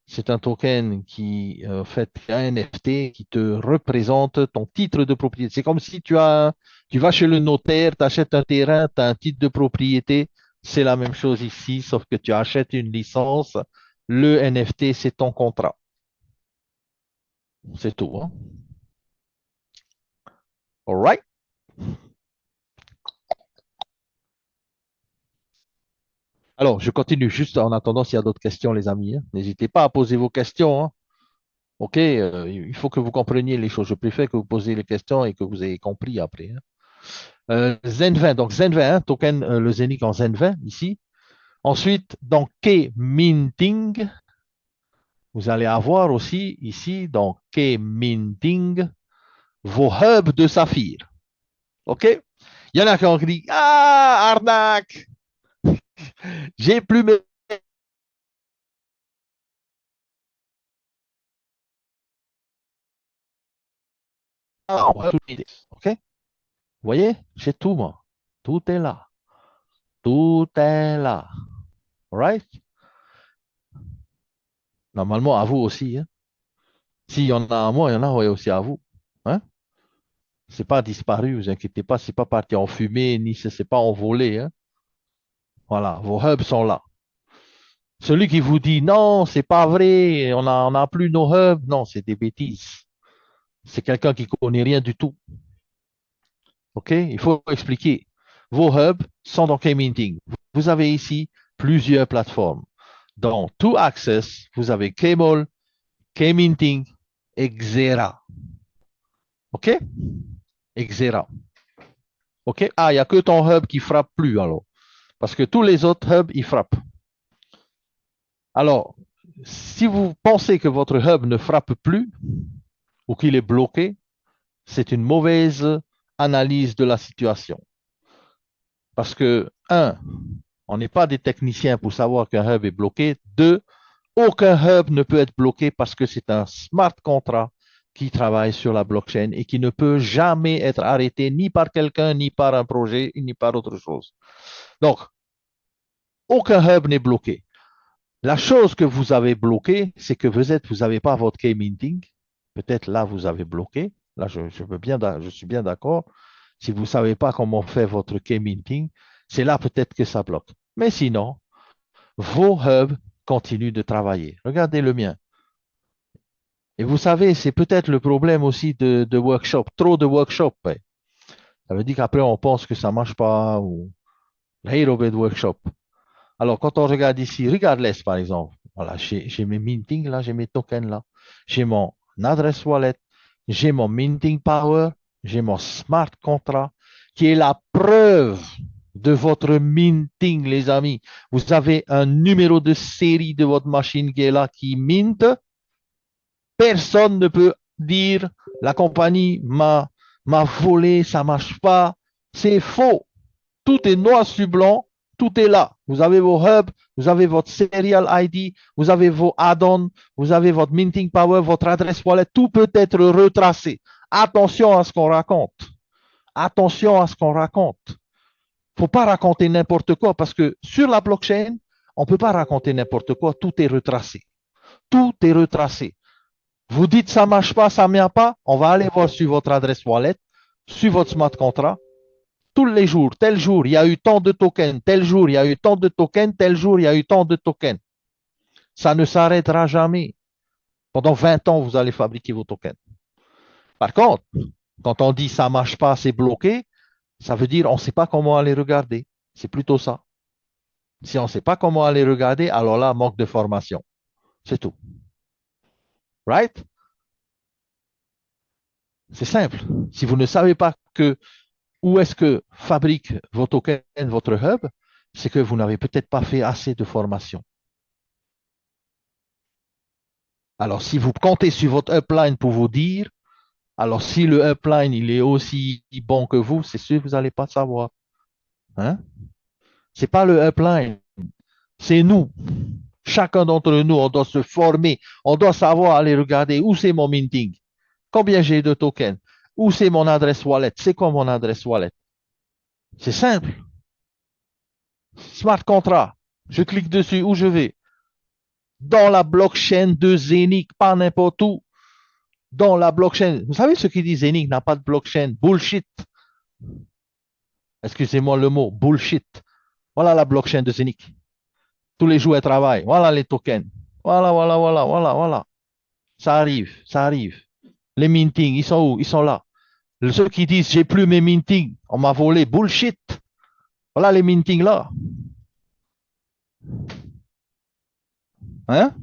C'est un token qui, fait, un NFT qui te représente ton titre de propriété. C'est comme si tu vas chez le notaire, tu achètes un terrain, tu as un titre de propriété. C'est la même chose ici, sauf que tu achètes une licence. Le NFT, c'est ton contrat. C'est tout, hein? All right? Alors, je continue juste en attendant s'il y a d'autres questions, les amis, hein. N'hésitez pas à poser vos questions, hein. OK, il faut que vous compreniez les choses. Je préfère que vous posiez les questions et que vous ayez compris après, hein. Zen20, donc Zen20, hein, token, le Zenic en Zen20 ici. Ensuite, dans Key Minting, vous allez avoir aussi ici, dans Key Minting, vos hubs de saphir. OK? Il y en a qui ont dit, ah, arnaque, j'ai plus mes... OK? Vous voyez? J'ai tout, moi. Tout est là. Tout est là. All right? Normalement, à vous aussi, hein. S'il y en a à moi, il y en a aussi à vous, hein? C'est pas disparu, vous inquiétez pas, c'est pas parti en fumée, ni c'est pas envolé, hein. Voilà, vos hubs sont là. Celui qui vous dit non, c'est pas vrai, on a plus nos hubs, non, c'est des bêtises. C'est quelqu'un qui connaît rien du tout. OK? Il faut expliquer. Vos hubs sont dans K-Minting. Vous avez ici plusieurs plateformes. Dans To Access, vous avez Kmall, K-Minting et Xera. OK? Xera. OK? Ah, il n'y a que ton hub qui frappe plus alors. Parce que tous les autres hubs, ils frappent. Alors, si vous pensez que votre hub ne frappe plus ou qu'il est bloqué, c'est une mauvaise analyse de la situation. Parce que, un, on n'est pas des techniciens pour savoir qu'un hub est bloqué. Deux, aucun hub ne peut être bloqué parce que c'est un smart contract qui travaille sur la blockchain et qui ne peut jamais être arrêté ni par quelqu'un, ni par un projet, ni par autre chose. Donc, aucun hub n'est bloqué. La chose que vous avez bloquée, c'est que vous n'avez pas votre key minting. Peut-être là, vous avez bloqué. Là, je suis bien d'accord. Si vous ne savez pas comment faire votre key minting, c'est là peut-être que ça bloque. Mais sinon, vos hubs continuent de travailler. Regardez le mien. Et vous savez, c'est peut-être le problème aussi de workshop. Trop de workshops, ouais. Ça veut dire qu'après, on pense que ça ne marche pas ou Hero Bed Workshop. Alors, quand on regarde ici, Regardless, par exemple, voilà, j'ai mes minting là, j'ai mes tokens là, j'ai mon adresse wallet, j'ai mon minting power, j'ai mon smart contract, qui est la preuve de votre minting, les amis. Vous avez un numéro de série de votre machine qui est là, qui mint. Personne ne peut dire la compagnie m'a volé, ça marche pas. C'est faux. Tout est noir sur blanc, tout est là. Vous avez vos hubs, vous avez votre serial ID, vous avez vos add-ons, vous avez votre minting power, votre adresse wallet, tout peut être retracé. Attention à ce qu'on raconte. Attention à ce qu'on raconte. Il ne faut pas raconter n'importe quoi parce que sur la blockchain, on ne peut pas raconter n'importe quoi, tout est retracé. Tout est retracé. Vous dites ça ne marche pas, ça ne vient pas, on va aller voir sur votre adresse wallet, sur votre smart contract, tous les jours, tel jour, il y a eu tant de tokens, tel jour, il y a eu tant de tokens, tel jour, il y a eu tant de tokens. Ça ne s'arrêtera jamais. Pendant 20 ans, vous allez fabriquer vos tokens. Par contre, quand on dit ça ne marche pas, c'est bloqué, ça veut dire on ne sait pas comment aller regarder. C'est plutôt ça. Si on ne sait pas comment aller regarder, alors là, manque de formation. C'est tout. Right? C'est simple. Si vous ne savez pas où est-ce que fabrique vos tokens, votre hub, c'est que vous n'avez peut-être pas fait assez de formation. Alors, si vous comptez sur votre upline pour vous dire, alors si le upline il est aussi bon que vous, c'est sûr que vous n'allez pas savoir. Hein? Ce n'est pas le upline, c'est nous. Chacun d'entre nous, on doit se former, on doit savoir aller regarder où c'est mon minting, combien j'ai de tokens, où c'est mon adresse wallet, c'est quoi mon adresse wallet. C'est simple. Smart contract, je clique dessus où je vais. Dans la blockchain de Zenic, pas n'importe où. Dans la blockchain. Vous savez ce qui dit Zenic n'a pas de blockchain. Bullshit. Excusez-moi le mot. Bullshit. Voilà la blockchain de Zenic. Tous les jours, elle travaille. Voilà les tokens. Voilà, voilà, voilà, voilà, voilà. Ça arrive, ça arrive. Les mintings, ils sont où? Ils sont là. Ceux qui disent j'ai plus mes mintings, on m'a volé. Bullshit. Voilà les mintings là. Hein?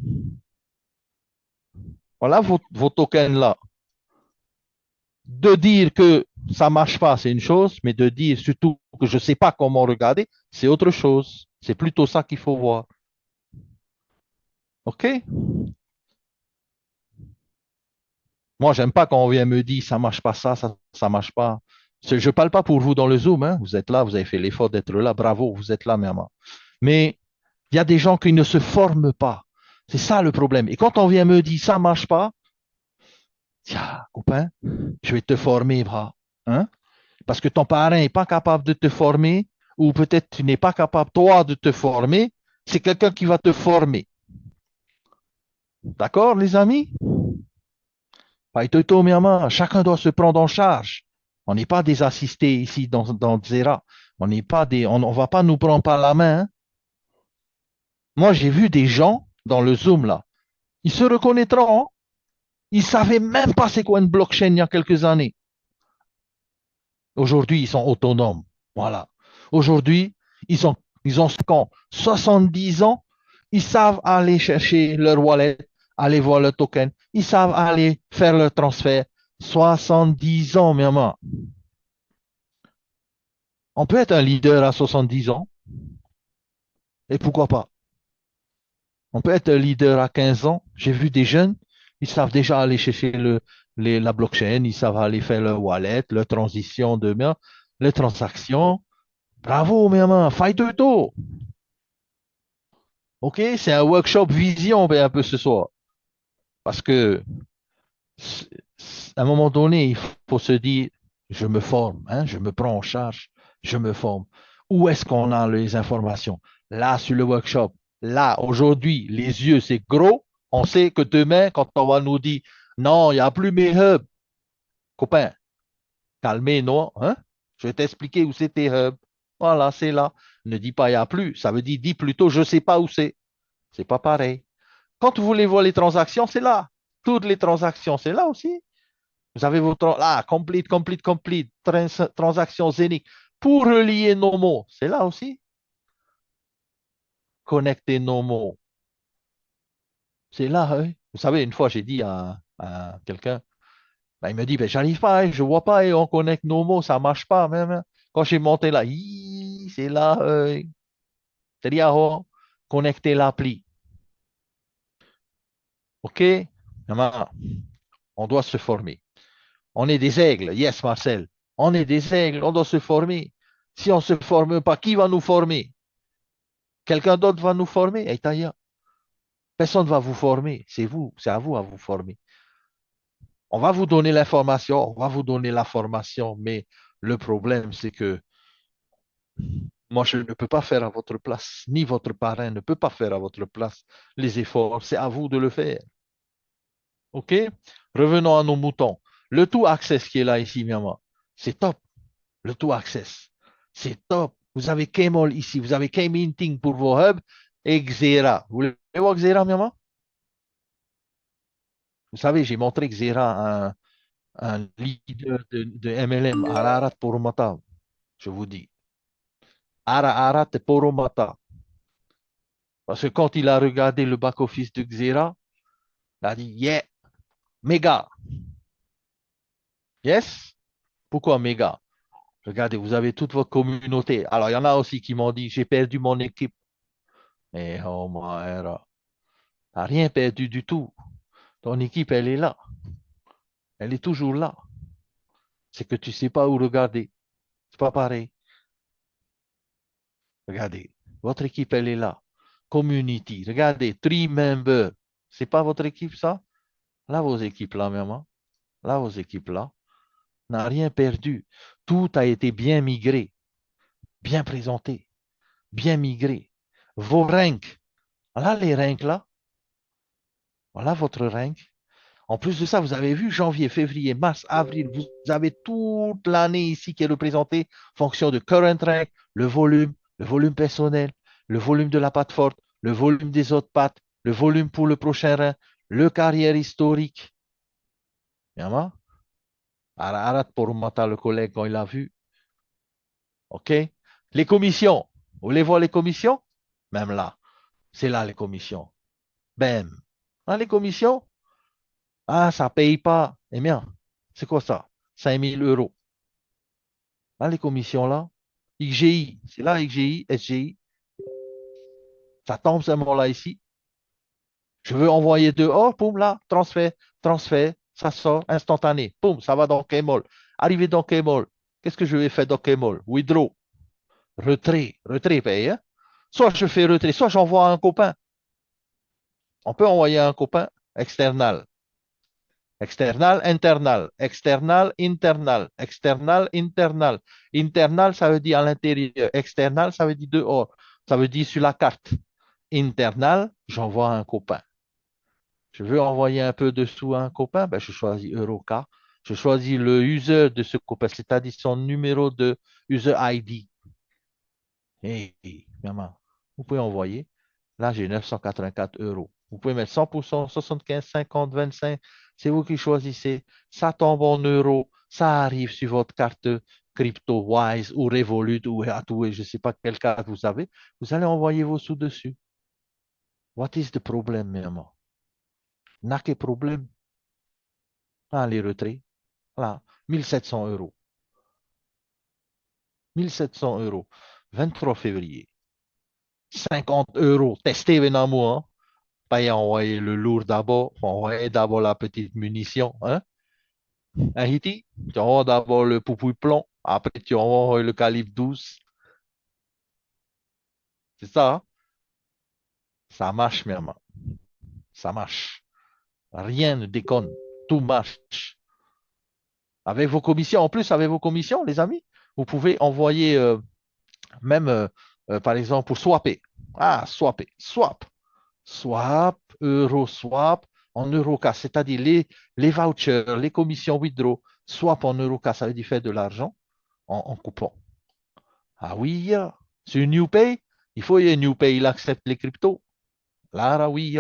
Voilà vos tokens là. De dire que ça marche pas, c'est une chose, mais de dire surtout que je sais pas comment regarder, c'est autre chose. C'est plutôt ça qu'il faut voir. OK? Moi, j'aime pas quand on vient me dire ça marche pas ça marche pas. Je parle pas pour vous dans le Zoom, hein. Vous êtes là, vous avez fait l'effort d'être là. Bravo, vous êtes là, maman. Mais il y a des gens qui ne se forment pas. C'est ça le problème. Et quand on vient me dire ça marche pas, tiens, copain, je vais te former, bras. Hein? Parce que ton parent n'est pas capable de te former, ou peut-être tu n'es pas capable, toi, de te former, c'est quelqu'un qui va te former. D'accord, les amis? Chacun doit se prendre en charge. On n'est pas des assistés ici dans Zera. On n'est pas on va pas nous prendre par la main. Hein. Moi, j'ai vu des gens dans le Zoom là. Ils se reconnaîtront. Hein. Ils savaient même pas c'est quoi une blockchain il y a quelques années. Aujourd'hui, ils sont autonomes. Voilà. Aujourd'hui, ils ont quand 70 ans, ils savent aller chercher leur wallet, aller voir le token, ils savent aller faire leur transfert. 70 ans, maman. On peut être un leader à 70 ans, et pourquoi pas? On peut être un leader à 15 ans. J'ai vu des jeunes, ils savent déjà aller chercher la blockchain, ils savent aller faire leur wallet, leur transition demain, les transactions. Bravo, maman, fight de tôt. OK, c'est un workshop vision ben, un peu ce soir. Parce que à un moment donné, il faut se dire, je me forme, hein, je me prends en charge, je me forme. Où est-ce qu'on a les informations? Là, sur le workshop. Là, aujourd'hui, les yeux, c'est gros. On sait que demain, quand on va nous dire, non, il n'y a plus mes hubs, copain, calmez, non, hein? Je vais t'expliquer où c'est tes hubs. Voilà, c'est là. Ne dis pas il n'y a plus. Ça veut dire, dis plutôt, je ne sais pas où c'est. C'est pas pareil. Quand vous voulez voir les transactions, c'est là. Toutes les transactions, c'est là aussi. Vous avez votre là, complete, complete, complete, transaction zénique. Pour relier nos mots, c'est là aussi. Connecter nos mots, c'est là. Hein. Vous savez, une fois, j'ai dit à quelqu'un, ben, il me dit, ben, j'arrive pas, hein, je vois pas, et on connecte nos mots, ça marche pas même. Hein. Quand j'ai monté là, c'est là, c'est-à-dire, connecter l'appli. OK? On doit se former. On est des aigles. Yes, Marcel. On est des aigles. On doit se former. Si on ne se forme pas, qui va nous former? Quelqu'un d'autre va nous former? Eh, Taya, personne ne va vous former. C'est vous. C'est à vous à vous former. On va vous donner l'information, on va vous donner la formation, mais le problème, c'est que Moi, je ne peux pas faire à votre place, ni votre parrain ne peut pas faire à votre place les efforts. C'est à vous de le faire. OK? Revenons à nos moutons. Le tout access qui est là ici, Myanmar, c'est top. Le tout access, c'est top. Vous avez Kmall ici, vous avez K-Minting pour vos hubs et Xera. Vous voulez voir Xera, Myanmar? Vous savez, j'ai montré Xera, un leader de MLM, Ararat Poromata, je vous dis. Ararat Poromata. Parce que quand il a regardé le back-office de Xera, il a dit, yeah, méga. Yes? Pourquoi méga? Regardez, vous avez toute votre communauté. Alors, il y en a aussi qui m'ont dit, j'ai perdu mon équipe. Mais oh, my, t'as rien perdu du tout. Ton équipe, elle est là. Elle est toujours là. C'est que tu sais pas où regarder. C'est pas pareil. Regardez, votre équipe, elle est là. Community. Regardez, three members. C'est pas votre équipe, ça? Là, vos équipes, là, maman. Là, vos équipes, là. N'a rien perdu. Tout a été bien migré, bien présenté, bien migré. Vos ranks. Voilà les ranks, là. Voilà votre rank. En plus de ça, vous avez vu janvier, février, mars, avril, vous avez toute l'année ici qui est représentée en fonction de current rank, le volume personnel, le volume de la patte forte, le volume des autres pattes, le volume pour le prochain rein, le carrière historique. Bien, arrête pour mater le collègue quand il a vu. OK? Les commissions. Vous voulez voir les commissions? Même là, c'est là les commissions. Bam. Hein, les commissions? Ah, ça paye pas. Eh bien, c'est quoi ça? 5 000 euros. Là, les commissions là, XGI, c'est là XGI, SGI, ça tombe seulement là ici. Je veux envoyer dehors, poum, là, transfert, transfert, ça sort instantané. Poum, ça va dans Kmall. Arrivé dans Kmall, qu'est-ce que je vais faire dans Kmall? Withdraw, retrait, retrait paye. Hein? Soit je fais retrait, soit j'envoie à un copain. On peut envoyer à un copain external. External, internal, external, internal, external, internal. Internal, ça veut dire à l'intérieur. External, ça veut dire dehors. Ça veut dire sur la carte. Internal, j'envoie à un copain. Je veux envoyer un peu de sous à un copain, ben, je choisis Eurocar. Je choisis le user de ce copain, c'est-à-dire son numéro de user ID. Hey, maman, vous pouvez envoyer. Là, j'ai 984 euros. Vous pouvez mettre 100%, 75, 50, 25. C'est vous qui choisissez. Ça tombe en euros. Ça arrive sur votre carte CryptoWise ou Revolut ou Hathaway, je ne sais pas quelle carte vous avez. Vous allez envoyer vos sous dessus. What is the problem, maman? N'a que problème. Ah, les retraits. Là, 1700 euros. 1700 euros. 23 février. 50 euros. Testez Venamo, hein. Pas y envoyer le lourd d'abord. Envoyer d'abord la petite munition. Hein? Haïti, tu envoies d'abord le poupouille plomb. Après, tu envoies le calibre 12. C'est ça, hein? Ça marche, maman. Ça marche. Rien ne déconne. Tout marche. Avec vos commissions, en plus, avec vos commissions, les amis, vous pouvez envoyer même, par exemple, pour swapper. Ah, swapper. Swap. Swap, euro swap en Eurocash, c'est-à-dire les vouchers, les commissions withdraw, swap en Eurocash, ça veut dire faire de l'argent en coupon. Ah oui, sur NewPay, il faut que NewPay il accepte les cryptos. Là, là, oui.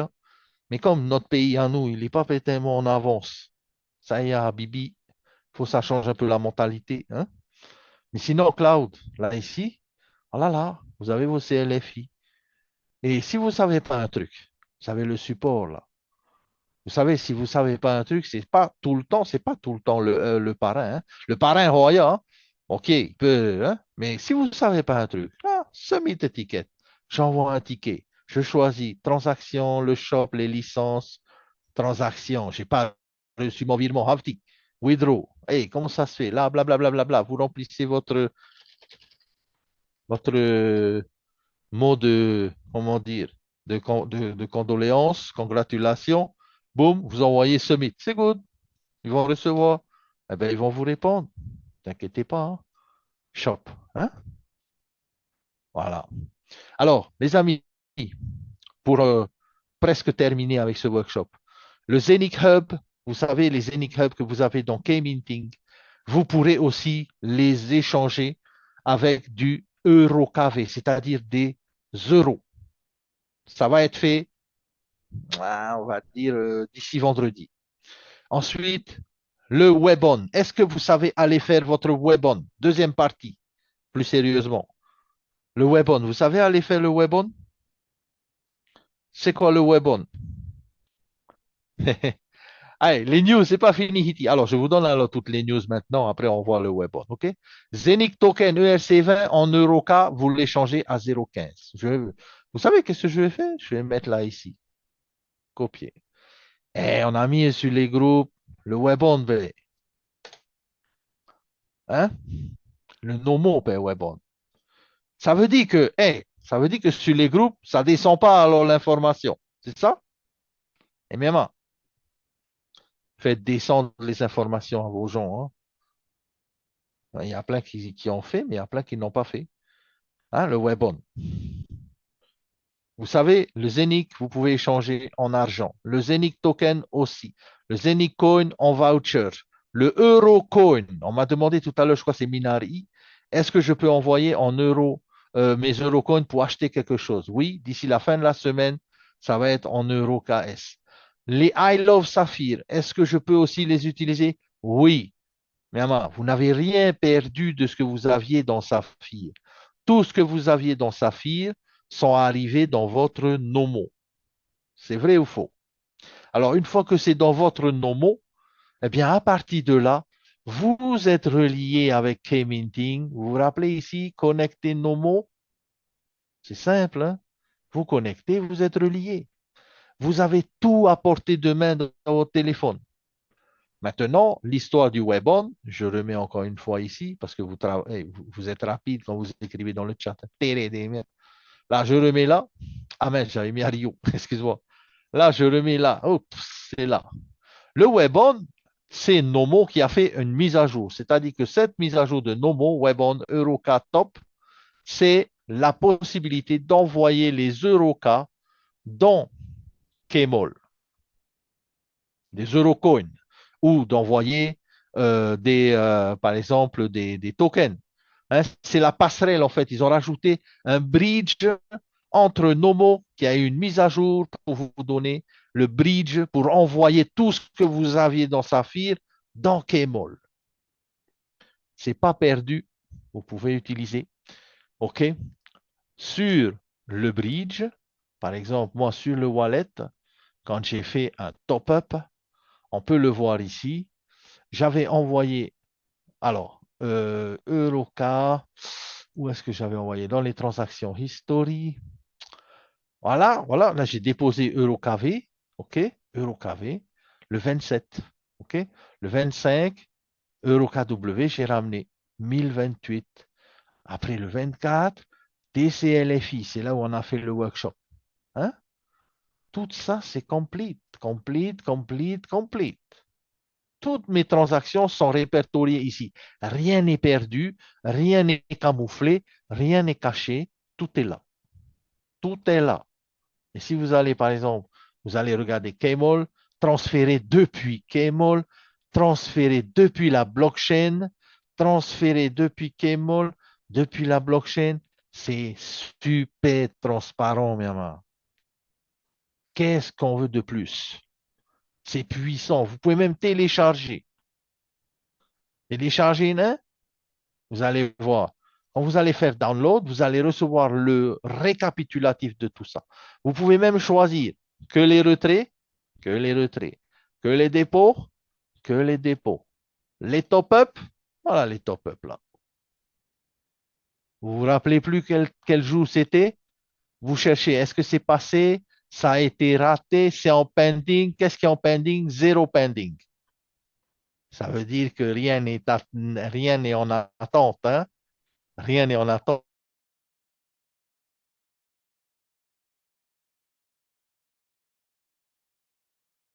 Mais comme notre pays à nous, il n'est pas tellement en avance, ça y est, Bibi, il faut que ça change un peu la mentalité. Hein? Mais sinon, cloud, là, ici, oh là, là, vous avez vos CLFI. Et si vous ne savez pas un truc, vous avez le support là. Vous savez, si vous ne savez pas un truc, c'est pas tout le temps le parrain. Hein. Le parrain Roya, hein, OK, il peut, hein, mais si vous ne savez pas un truc, là, submit étiquette. J'envoie un ticket. Je choisis transaction, le shop, les licences, transaction. Je n'ai pas reçu mon virement, Hafti. Withdraw. Hey, comment ça se fait? Là, blablabla. Bla, bla, bla, bla. Vous remplissez votre mot de, comment dire, de condoléances, congratulations. Boum, vous envoyez submit. C'est good. Ils vont recevoir. Eh ben, ils vont vous répondre. T'inquiétez pas. Hein. Shop. Hein? Voilà. Alors, les amis, pour presque terminer avec ce workshop, le Zenic Hub, vous savez, les Zenic Hub que vous avez dans K-Minting, vous pourrez aussi les échanger avec du euro KV, c'est-à-dire des euros. Ça va être fait, on va dire, d'ici vendredi. Ensuite, le Webon. Est-ce que vous savez aller faire votre Webon? Deuxième partie, plus sérieusement. Le Webon, vous savez aller faire le Webon? C'est quoi le Webon? Allez, les news, c'est pas fini, Hiti. Alors, je vous donne alors toutes les news maintenant. Après, on voit le Webon. OK? Zenic Token ERC20 en EURK, vous l'échangez à 0,15. Vous savez qu'est-ce que je vais faire? Je vais mettre là, ici. Copier. Et on a mis sur les groupes le Webon, hein? Le Nomo, Webon. Ça veut dire que sur les groupes, ça ne descend pas alors l'information. C'est ça? Et même, faites descendre les informations à vos gens, hein. Il y a plein qui ont fait, mais il y a plein qui n'ont pas fait. Hein, le Webon. Vous savez, le Zenic, vous pouvez échanger en argent. Le Zenic Token aussi. Le Zenic Coin en voucher. Le Euro Coin. On m'a demandé tout à l'heure, je crois que c'est Minari. Est-ce que je peux envoyer en euros mes Eurocoins pour acheter quelque chose? Oui, d'ici la fin de la semaine, ça va être en euro KS. Les I Love Saphir, est-ce que je peux aussi les utiliser? Oui. Mais Ama, vous n'avez rien perdu de ce que vous aviez dans Saphir. Tout ce que vous aviez dans Saphir sont arrivés dans votre Nomo. C'est vrai ou faux? Alors, une fois que c'est dans votre Nomo, eh bien, à partir de là, vous êtes relié avec K-Minting. Vous vous rappelez ici, connecter Nomo? C'est simple, hein? Vous connectez, vous êtes relié. Vous avez tout à portée de main dans votre téléphone. Maintenant, l'histoire du Webon, je remets encore une fois ici parce que vous êtes rapide quand vous écrivez dans le chat. Là, je remets là. Ah mais j'avais mis à Rio, excuse-moi. Là, je remets là. Oups, c'est là. Le Webon, c'est Nomo qui a fait une mise à jour. C'est-à-dire que cette mise à jour de Nomo, Webon Euroca Top, c'est la possibilité d'envoyer les Euroca dans Kmall, des Eurocoins, ou d'envoyer par exemple, des tokens. Hein, c'est la passerelle, en fait. Ils ont rajouté un bridge entre Nomo, qui a eu une mise à jour pour vous donner le bridge pour envoyer tout ce que vous aviez dans Saphir dans Kmall. C'est pas perdu. Vous pouvez utiliser. OK? Sur le bridge, par exemple, moi, sur le wallet, quand j'ai fait un top-up, on peut le voir ici. J'avais envoyé, alors, Euroca, où est-ce que j'avais envoyé? Dans les transactions history. Voilà, voilà, là j'ai déposé EuroKV, OK, EuroKV, le 27, OK, le 25, EuroKW, j'ai ramené 1028. Après le 24, DCLFI, c'est là où on a fait le workshop. Hein? Tout ça, c'est complete, complete, complete, complete. Toutes mes transactions sont répertoriées ici. Rien n'est perdu, rien n'est camouflé, rien n'est caché. Tout est là. Tout est là. Et si vous allez, par exemple, vous allez regarder Kmall, transférer depuis Kmall, transférer depuis la blockchain, transférer depuis Kmall, depuis la blockchain, c'est super transparent, Myanmar. Qu'est-ce qu'on veut de plus? C'est puissant. Vous pouvez même télécharger. Télécharger, hein? Vous allez voir. Quand vous allez faire download, vous allez recevoir le récapitulatif de tout ça. Vous pouvez même choisir que les retraits, que les retraits, que les dépôts, que les dépôts. Les top-up, voilà les top-up là. Vous vous rappelez plus quel jour c'était? Vous cherchez, est-ce que c'est passé? Ça a été raté? C'est en pending? Qu'est-ce qui est en pending? Zéro pending. Ça veut dire que rien n'est en attente, hein? Rien n'est en attente.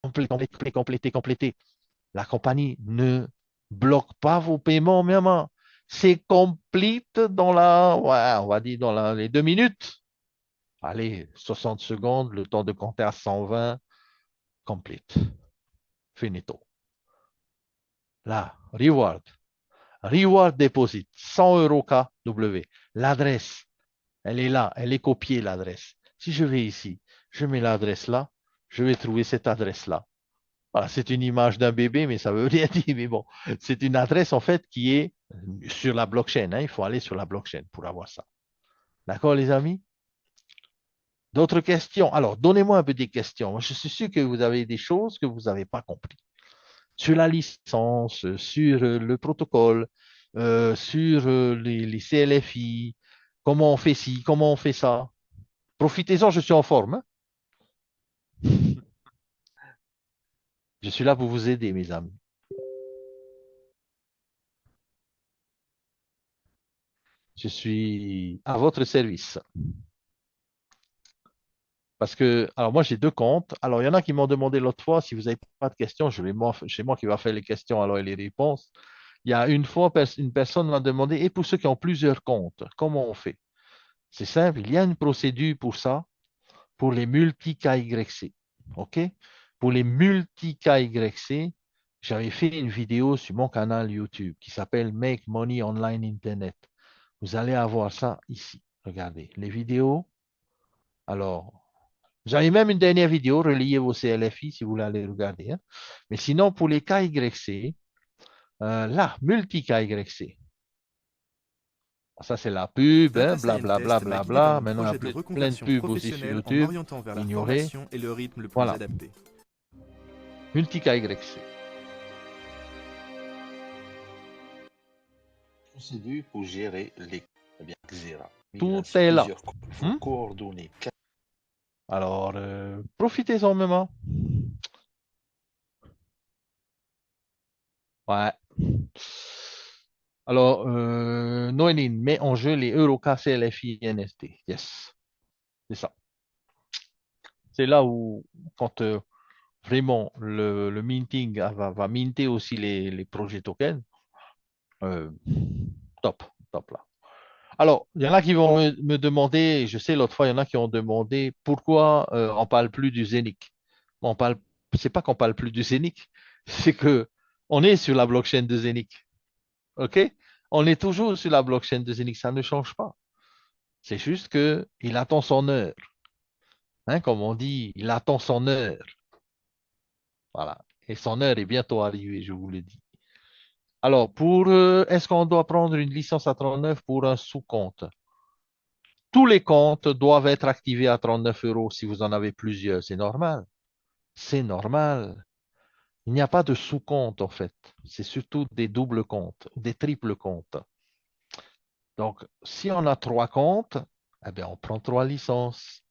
Compléter. La compagnie ne bloque pas vos paiements, même. C'est complete ouais, on va dire les 2 minutes. Allez, 60 secondes, le temps de compter à 120, complete. Finito. Là, reward. Reward deposit, 100 euros KW. L'adresse, elle est là, elle est copiée, l'adresse. Si je vais ici, je mets l'adresse là, je vais trouver cette adresse-là. Voilà, c'est une image d'un bébé, mais ça veut rien dire. Mais bon, c'est une adresse en fait qui est sur la blockchain, hein. Il faut aller sur la blockchain pour avoir ça. D'accord, les amis? D'autres questions? Alors, donnez-moi un peu des questions. Je suis sûr que vous avez des choses que vous n'avez pas compris. Sur la licence, sur le protocole, sur les CLFI, comment on fait ci, comment on fait ça. Profitez-en, je suis en forme, hein. Je suis là pour vous aider, mes amis. Je suis à votre service. Parce que, alors moi, j'ai 2 comptes. Alors, il y en a qui m'ont demandé l'autre fois, si vous n'avez pas de questions, c'est moi qui va faire les questions alors et les réponses. Il y a une fois, une personne m'a demandé, et pour ceux qui ont plusieurs comptes, comment on fait? C'est simple, il y a une procédure pour ça, pour les multi-KYC. OK? Pour les multi-KYC, j'avais fait une vidéo sur mon canal YouTube qui s'appelle Make Money Online Internet. Vous allez avoir ça ici. Regardez, les vidéos. Alors, j'avais même une dernière vidéo, reliez vos CLFI si vous voulez aller regarder, hein. Mais sinon, pour les KYC, là, multi-KYC. Ça, c'est la pub, hein, Data blablabla, Scientist m'a guidé dans blabla. mon Maintenant, il y a projet de plein de reconversion pubs aussi sur professionnelle en YouTube. m'orientant vers la Ignorez. formation et le rythme le plus Voilà, adapté. multi-KYC. Procédure pour gérer les eh bien, Xera. Tout est là. Il faut coordonner. Alors, profitez-en même. Ouais. Alors, Noéline met en jeu les EuroK, CLFI et NST. Yes, c'est ça. C'est là où, quand vraiment le minting va minter aussi les projets tokens, euh, top, top là. Alors, il y en a qui vont me demander, je sais l'autre fois, il y en a qui ont demandé pourquoi on parle plus du Zénith. On parle, c'est pas qu'on parle plus du Zénith, c'est que on est sur la blockchain de Zénith. OK? On est toujours sur la blockchain de Zénith, ça ne change pas. C'est juste que il attend son heure. Hein, comme on dit, il attend son heure. Voilà. Et son heure est bientôt arrivée, je vous le dis. Alors, est-ce qu'on doit prendre une licence à 39 pour un sous-compte? Tous les comptes doivent être activés à 39 euros si vous en avez plusieurs. C'est normal. C'est normal. Il n'y a pas de sous-compte, en fait. C'est surtout des doubles comptes, des triples comptes. Donc, si on a 3 comptes, eh bien, on prend 3 licences.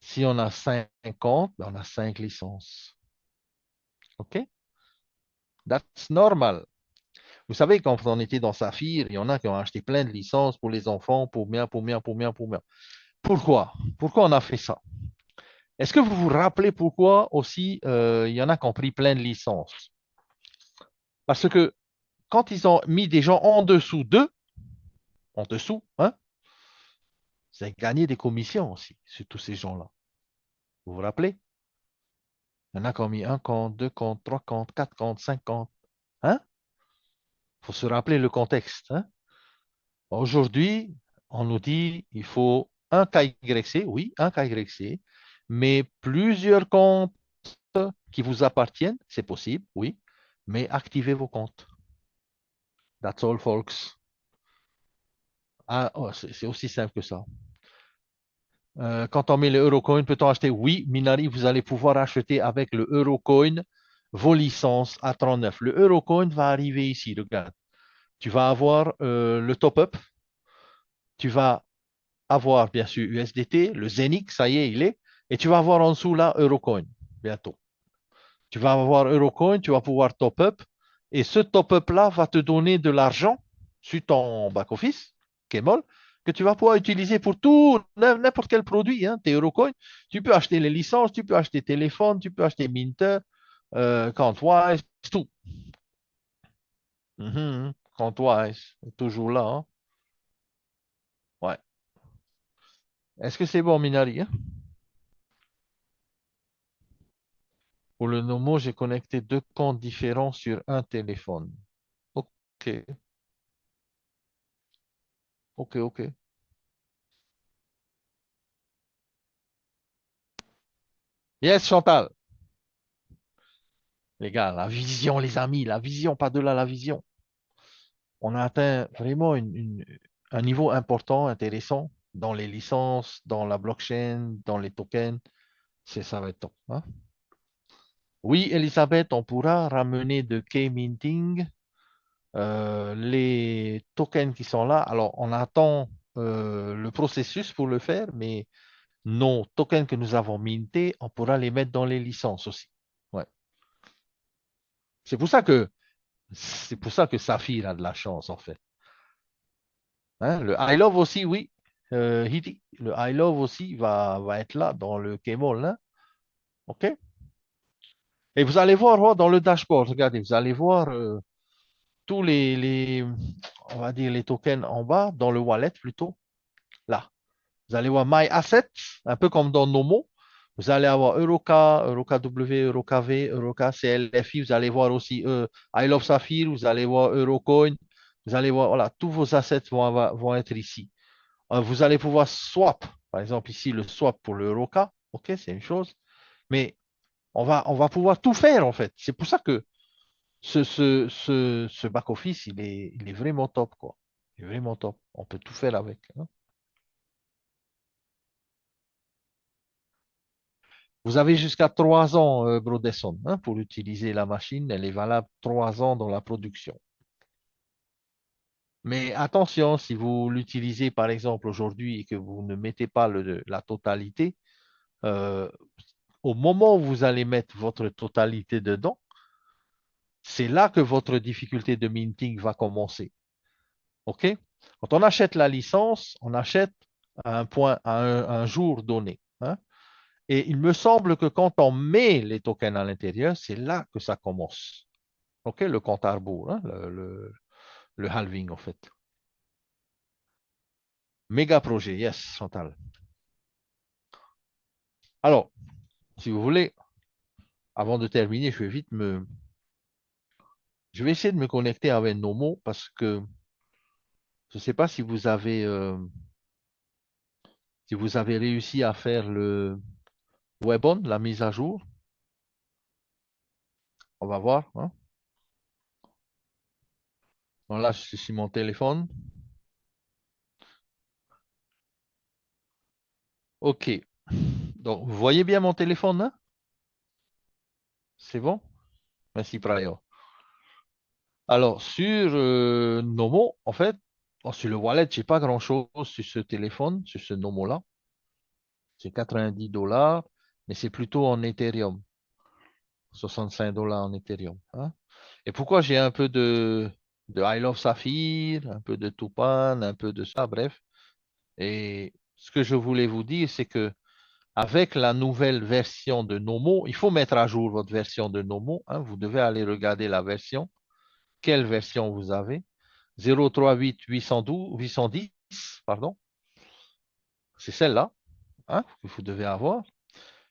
Si on a 5 comptes, ben, on a 5 licences. OK? That's normal. Vous savez, quand on était dans Saphir, il y en a qui ont acheté plein de licences pour les enfants, pour bien, pour bien, pour bien, pour bien. Pourquoi? Pourquoi on a fait ça? Est-ce que vous vous rappelez pourquoi aussi il y en a qui ont pris plein de licences? Parce que quand ils ont mis des gens en dessous d'eux, en dessous, hein, ils ont gagné des commissions aussi sur tous ces gens-là. Vous vous rappelez? Il y en a qui ont mis 1 compte, 2 comptes, 3 comptes, 4 comptes, 5 comptes. Hein? Il faut se rappeler le contexte. Hein? Aujourd'hui, on nous dit il faut un KYC, oui, un KYC, mais plusieurs comptes qui vous appartiennent, c'est possible, oui, mais activez vos comptes. That's all, folks. Ah, oh, c'est aussi simple que ça. Quand on met le Eurocoin, peut-on acheter? Oui, Minari, vous allez pouvoir acheter avec le Eurocoin vos licences à 39. Le Eurocoin va arriver ici, regarde. Tu vas avoir le top-up, tu vas avoir bien sûr USDT, le Zenix, ça y est, il est, et tu vas avoir en dessous là Eurocoin, bientôt. Tu vas avoir Eurocoin, tu vas pouvoir top-up, et ce top-up-là va te donner de l'argent sur ton back-office, Kmall, que tu vas pouvoir utiliser pour tout, n'importe quel produit, hein, tes Eurocoins. Tu peux acheter les licences, tu peux acheter téléphone, tu peux acheter Minter, Countwise, tout. Mhm, Contwise est toujours là, hein. Ouais. Est-ce que c'est bon, Minari, hein? Pour le Nomo, j'ai connecté deux comptes différents sur un téléphone. Ok, ok. Yes, Chantal. Les gars, la vision, les amis, la vision, pas de là, la vision. On a atteint vraiment un niveau important, intéressant dans les licences, dans la blockchain, dans les tokens. Ça va être top, hein. Oui, Elisabeth, on pourra ramener de K-Minting les tokens qui sont là. Alors, on attend le processus pour le faire, mais nos tokens que nous avons mintés, on pourra les mettre dans les licences aussi. Ouais. C'est pour ça que c'est pour ça que Saphir a de la chance, en fait. Hein, le I Love aussi, oui. Hidi, le I Love aussi va être là dans le Kmall, hein. OK? Et vous allez voir dans le dashboard, regardez, vous allez voir tous on va dire, les tokens en bas, dans le wallet plutôt, là. Vous allez voir My Assets, un peu comme dans Nomo. Vous allez avoir Euroka, EuroKW, EuroKV, EuroKCLFI. Vous allez voir aussi I Love Saphir. Vous allez voir Eurocoin. Vous allez voir, voilà, tous vos assets vont être ici. Vous allez pouvoir swap. Par exemple, ici, le swap pour le Euroka. OK, c'est une chose. Mais on va pouvoir tout faire, en fait. C'est pour ça que ce back-office, il est vraiment top, quoi. Il est vraiment top. On peut tout faire avec, hein. Vous avez jusqu'à 3 ans, Brodesson, hein, pour utiliser la machine. Elle est valable 3 ans dans la production. Mais attention, si vous l'utilisez par exemple aujourd'hui et que vous ne mettez pas la totalité, euh, au moment où vous allez mettre votre totalité dedans, c'est là que votre difficulté de minting va commencer. OK? Quand on achète la licence, on achète à un point, à un jour donné, hein. Et il me semble que quand on met les tokens à l'intérieur, c'est là que ça commence. OK, le compte à rebours, hein, le halving en fait. Méga projet, yes, Chantal. Alors, si vous voulez, avant de terminer, je vais essayer de me connecter avec Nomo parce que je ne sais pas si vous avez réussi à faire le Webon, la mise à jour. On va voir, hein. Bon, là, je suis sur mon téléphone. OK. Donc, vous voyez bien mon téléphone, hein? C'est bon? Merci, Prayo. Alors, sur Nomo, en fait, sur le wallet, je n'ai pas grand-chose sur ce téléphone, sur ce Nomo-là. C'est 90 dollars, mais c'est plutôt en Ethereum. 65 dollars en Ethereum, hein. Et pourquoi j'ai un peu de I Love Saphir, un peu de Tupan, un peu de ça, bref. Et ce que je voulais vous dire, c'est que avec la nouvelle version de Nomo, il faut mettre à jour votre version de Nomo, hein. Vous devez aller regarder la version. Quelle version vous avez? 038 812 pardon. C'est celle-là, hein, que vous devez avoir.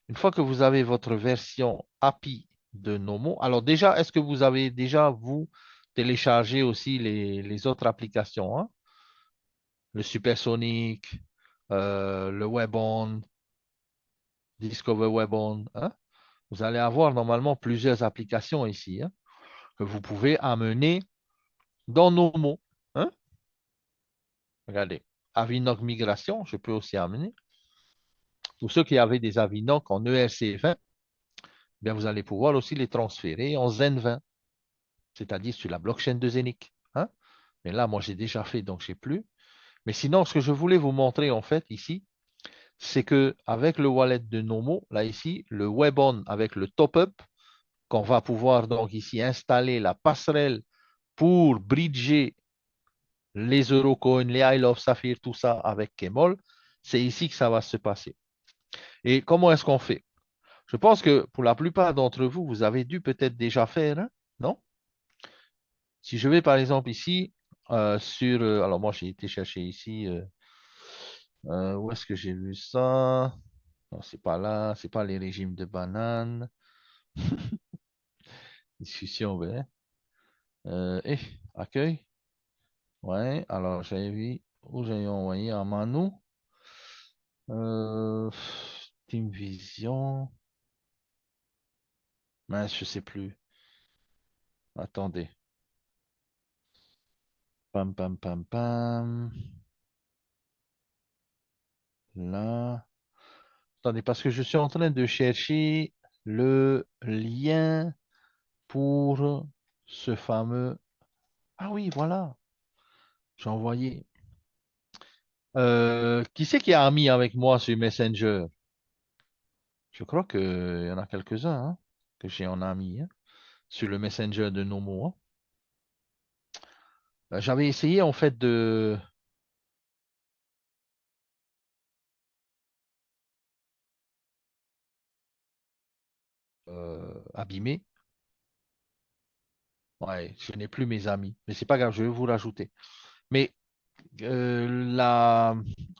Une fois que vous avez votre version API de Nomo, alors déjà, est-ce que vous avez déjà, vous, téléchargé aussi les autres applications, hein? Le Supersonic, le Webon, Discover Webon, hein? Vous allez avoir normalement plusieurs applications ici, hein, que vous pouvez amener dans Nomo, hein? Regardez, Avinok Migration, je peux aussi amener. Pour ceux qui avaient des Avinok en ERC20, bien, vous allez pouvoir aussi les transférer en Zen20, c'est-à-dire sur la blockchain de Zenic, hein. Mais là, moi, j'ai déjà fait, donc je n'ai plus. Mais sinon, ce que je voulais vous montrer, en fait, ici, c'est que avec le wallet de Nomo, là, ici, le Webon avec le top-up, qu'on va pouvoir donc ici installer la passerelle pour bridger les Eurocoins, les I Love Saphir, tout ça avec Kemol, c'est ici que ça va se passer. Et comment est-ce qu'on fait? Je pense que pour la plupart d'entre vous, vous avez dû peut-être déjà faire, hein, non? Si je vais par exemple ici alors moi, j'ai été chercher ici. Où est-ce que j'ai vu ça? Non, c'est pas là. C'est pas les régimes de bananes. Discussion, ouais. Eh, accueil. Ouais, alors j'avais vu où j'ai envoyé à Manu. Team Vision. Mince, je sais plus. Attendez. Pam, pam, pam, pam. Là. Attendez, parce que je suis en train de chercher le lien pour ce fameux. Ah oui, voilà. J'ai envoyé. Qui c'est qui a mis avec moi sur Messenger? Je crois qu'il y en a quelques-uns hein, que j'ai en ami hein, sur le Messenger de Nomo. Hein. J'avais essayé en fait de abîmer. Ouais, je n'ai plus mes amis. Mais c'est pas grave, je vais vous rajouter. Mais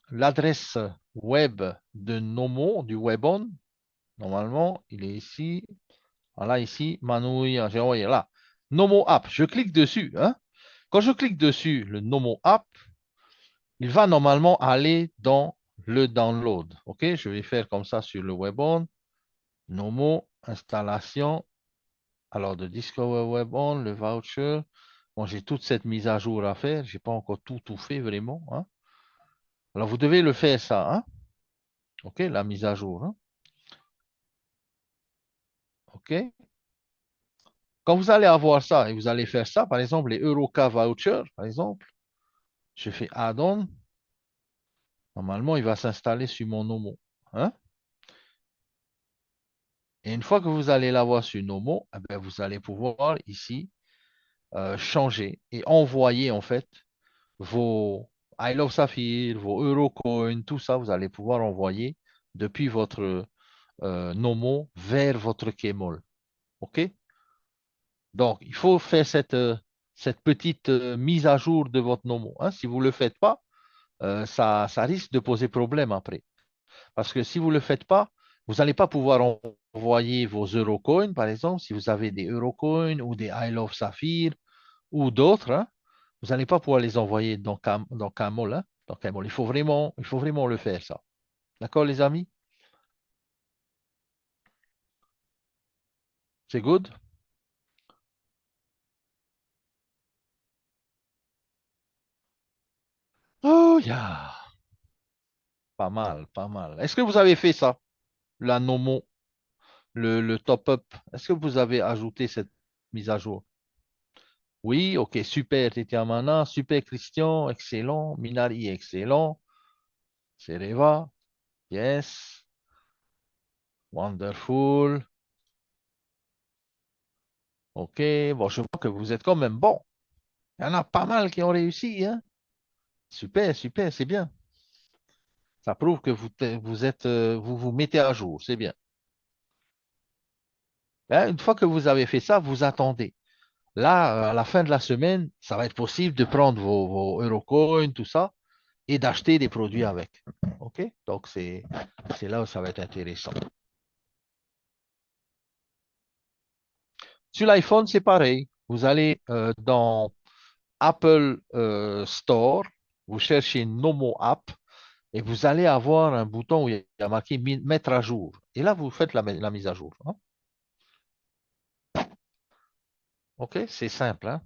l'adresse web de Nomo, du Webon, normalement, il est ici. Voilà, ici, Manouille, j'ai envoyé là. Nomo App, je clique dessus. Hein. Quand je clique dessus, le Nomo App, il va normalement aller dans le download. OK, je vais faire comme ça sur le Webon. Nomo, installation. Alors, de Discover Webon, le voucher. Bon, j'ai toute cette mise à jour à faire. Je n'ai pas encore tout fait vraiment. Hein. Alors, vous devez le faire ça. Hein. OK, la mise à jour. Hein. OK. Quand vous allez avoir ça et vous allez faire ça, par exemple, les Euroca vouchers, par exemple, je fais add-on. Normalement, il va s'installer sur mon Nomo. Hein. Et une fois que vous allez l'avoir sur Nomo, eh ben, vous allez pouvoir ici changer et envoyer en fait vos I Love Saphir, vos Eurocoins, tout ça, vous allez pouvoir envoyer depuis votre Nomo vers votre Kmall. OK? Donc, il faut faire cette petite mise à jour de votre Nomo. Hein. Si vous ne le faites pas, ça risque de poser problème après. Parce que si vous ne le faites pas, vous n'allez pas pouvoir envoyer vos Eurocoins, par exemple, si vous avez des Eurocoins ou des I Love Saphir ou d'autres, hein, vous n'allez pas pouvoir les envoyer dans Camol. Hein, dans Camol. Il faut vraiment le faire, ça. D'accord, les amis? C'est good? Oh, yeah. Pas mal, pas mal. Est-ce que vous avez fait ça, la Nomo, le top-up? Est-ce que vous avez ajouté cette mise à jour? Oui, ok, super, Titiamana, super Christian, excellent, Minari, excellent, Sereva, yes, wonderful, ok, bon, je vois que vous êtes quand même bon. Il y en a pas mal qui ont réussi, hein? Super, super, c'est bien. Ça prouve que vous vous mettez à jour, c'est bien. Hein, une fois que vous avez fait ça, vous attendez. Là, à la fin de la semaine, ça va être possible de prendre vos Eurocoins, tout ça, et d'acheter des produits avec. OK? Donc, c'est là où ça va être intéressant. Sur l'iPhone, c'est pareil. Vous allez dans Apple Store, vous cherchez Nomo App et vous allez avoir un bouton où il y a marqué mettre à jour. Et là, vous faites la mise à jour. Hein. OK? C'est simple. Hein?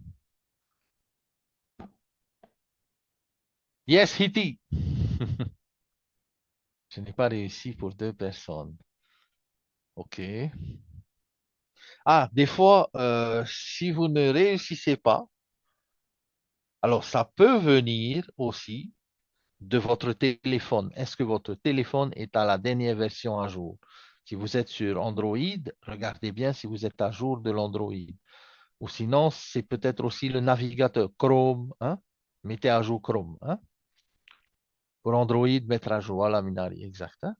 Yes, Hitty. Je n'ai pas réussi pour deux personnes. OK. Ah, des fois, si vous ne réussissez pas, alors ça peut venir aussi de votre téléphone. Est-ce que votre téléphone est à la dernière version à jour? Si vous êtes sur Android, regardez bien si vous êtes à jour de l'Android. Ou sinon, c'est peut-être aussi le navigateur Chrome. Hein? Mettez à jour Chrome. Hein? Pour Android, mettre à jour. Voilà, Minari, exact. Hein?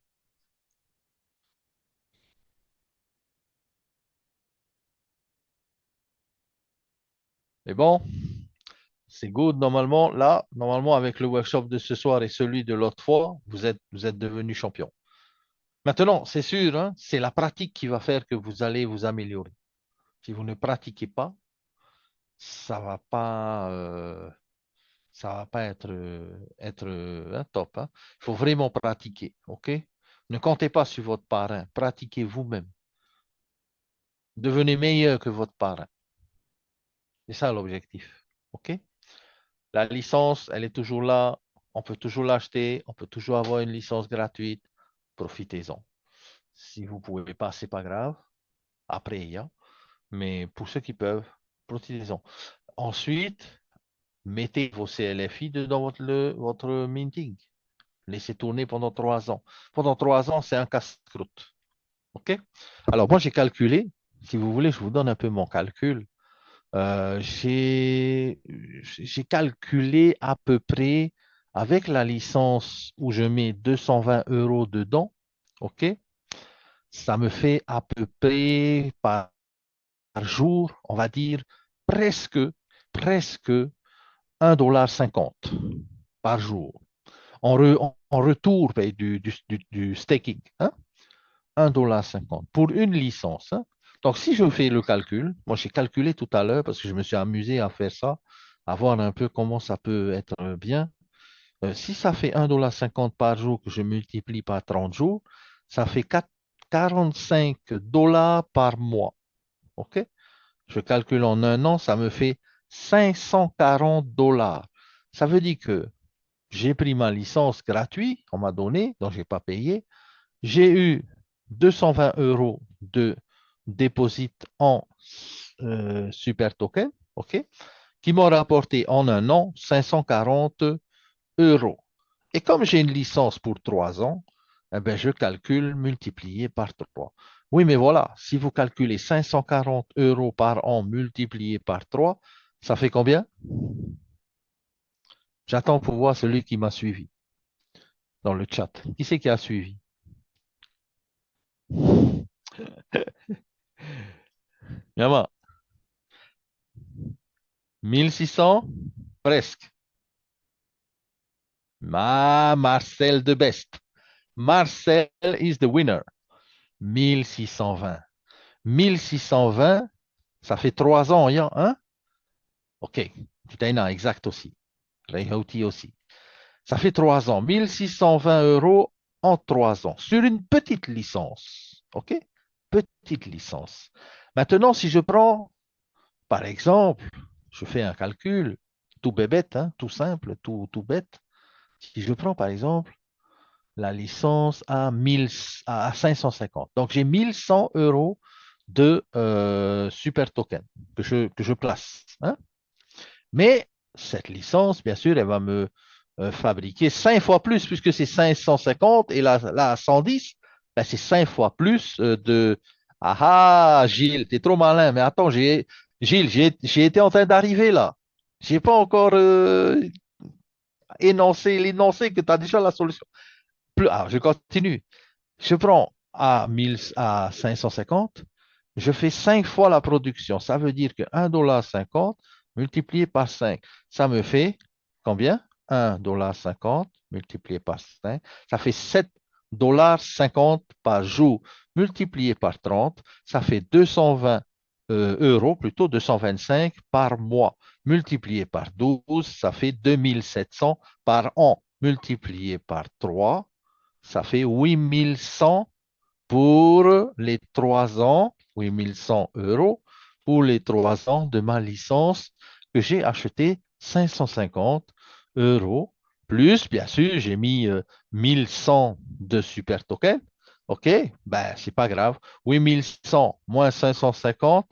Mais bon, c'est good. Normalement, là, normalement, avec le workshop de ce soir et celui de l'autre fois, vous êtes devenu champion. Maintenant, c'est sûr, hein, c'est la pratique qui va faire que vous allez vous améliorer. Si vous ne pratiquez pas, ça va pas, ça va pas être un top, hein. Il faut vraiment pratiquer, OK? Ne comptez pas sur votre parrain. Pratiquez vous-même. Devenez meilleur que votre parrain. C'est ça l'objectif, OK? La licence, elle est toujours là. On peut toujours l'acheter. On peut toujours avoir une licence gratuite. Profitez-en. Si vous ne pouvez pas, c'est pas grave. Après, il y a. Mais pour ceux qui peuvent, profitez-en. Ensuite, mettez vos CLFI dans votre minting. Laissez tourner pendant 3 ans. Pendant 3 ans, c'est un casse-croûte. OK? Alors, moi, j'ai calculé. Si vous voulez, je vous donne un peu mon calcul. J'ai calculé à peu près avec la licence où je mets 220 euros dedans. OK? Ça me fait à peu près par jour, on va dire, presque, presque 1,50 $ par jour. En retour ben, du staking, hein, 1,50 $ pour une licence, hein. Donc, si je fais le calcul, moi j'ai calculé tout à l'heure parce que je me suis amusé à faire ça, à voir un peu comment ça peut être bien. Si ça fait 1,50 $ par jour que je multiplie par 30 jours, ça fait 45 $ par mois. OK? Je calcule en un an, ça me fait 540 $. Ça veut dire que j'ai pris ma licence gratuite, on m'a donné, donc je n'ai pas payé. J'ai eu 220 euros de déposit en super token, OK, qui m'ont rapporté en un an 540 euros. Et comme j'ai une licence pour 3 ans, eh ben, je calcule multiplié par 3. Oui, mais voilà, si vous calculez 540 euros par an multiplié par 3, ça fait combien? J'attends pour voir celui qui m'a suivi dans le chat. Qui c'est qui a suivi? Yama, 1600? Presque. Marcel de Best. Marcel is the winner. 1620. 1620, ça fait 3 ans, hein? OK. Putain, exact aussi. Rayhouti aussi. Ça fait 3 ans. 1620 euros en 3 ans. Sur une petite licence. OK? Petite licence. Maintenant, si je prends, par exemple, je fais un calcul, tout bébête, hein, tout simple, tout bête. Si je prends, par exemple, la licence à 550. Donc, j'ai 1100 euros de super token que je place, hein. Mais cette licence, bien sûr, elle va me fabriquer 5 fois plus, puisque c'est 550 et là 110, ben, c'est 5 fois plus de... Ah ah, Gilles, t'es trop malin, mais attends, Gilles, j'ai été en train d'arriver là. J'ai pas encore énoncé l'énoncé que tu as déjà la solution. Alors, je continue. Je prends à 550, je fais 5 fois la production. Ça veut dire que 1,50 $ multiplié par 5, ça me fait combien? 1,50 $ multiplié par 5, ça fait 7,50 $ par jour multiplié par 30, ça fait 220 euros, plutôt 225 par mois. Multiplié par 12, ça fait 2700 par an. Multiplié par 3, ça fait 8100 pour les 3 ans, 8100 euros pour les 3 ans de ma licence que j'ai acheté 550 euros. Plus, bien sûr, j'ai mis 1100 de super token. OK, ben, c'est pas grave. 8100 moins 550,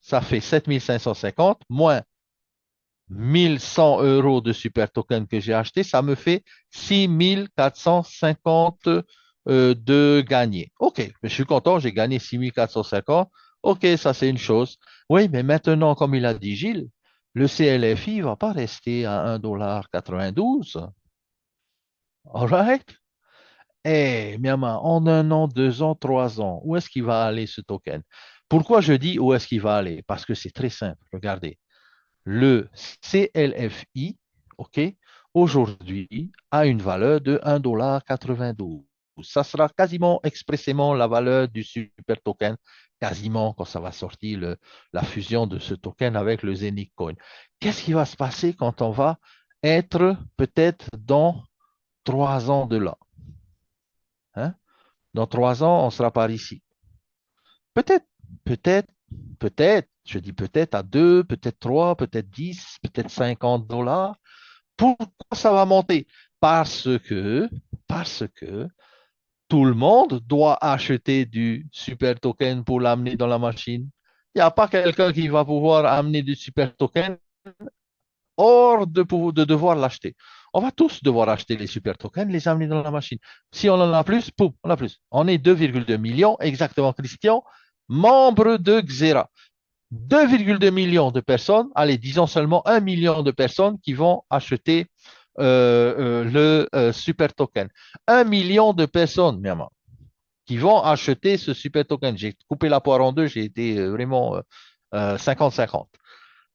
ça fait 7550 moins 1100 euros de super token que j'ai acheté, ça me fait 6450 de gagner. OK, je suis content, j'ai gagné 6450. OK, ça c'est une chose. Oui, mais maintenant, comme il a dit Gilles, le CLFI ne va pas rester à 1,92 $. All right? Eh, Miama, en un an, 2 ans, 3 ans, où est-ce qu'il va aller ce token? Pourquoi je dis où est-ce qu'il va aller? Parce que c'est très simple. Regardez. le CLFI, OK, aujourd'hui, a une valeur de 1,92 $. Ça sera quasiment expressément la valeur du super token, quasiment quand ça va sortir la fusion de ce token avec le Zenith Coin. Qu'est-ce qui va se passer quand on va être peut-être dans 3 ans de là? Hein? Dans 3 ans, on sera par ici. Peut-être, peut-être, peut-être, je dis peut-être à 2, peut-être 3, peut-être 10, peut-être 50 dollars. Pourquoi ça va monter? Parce que, parce que tout le monde doit acheter du super token pour l'amener dans la machine. Il n'y a pas quelqu'un qui va pouvoir amener du super token hors de devoir l'acheter. On va tous devoir acheter les super tokens, les amener dans la machine. Si on en a plus, poum, on a plus. On est 2,2 millions, exactement, Christian, membres de Xera. 2,2 millions de personnes, allez, disons seulement 1 million de personnes qui vont acheter le super token. 1 million de personnes, Myanmar, qui vont acheter ce super token. J'ai coupé la poire en deux, j'ai été vraiment 50-50.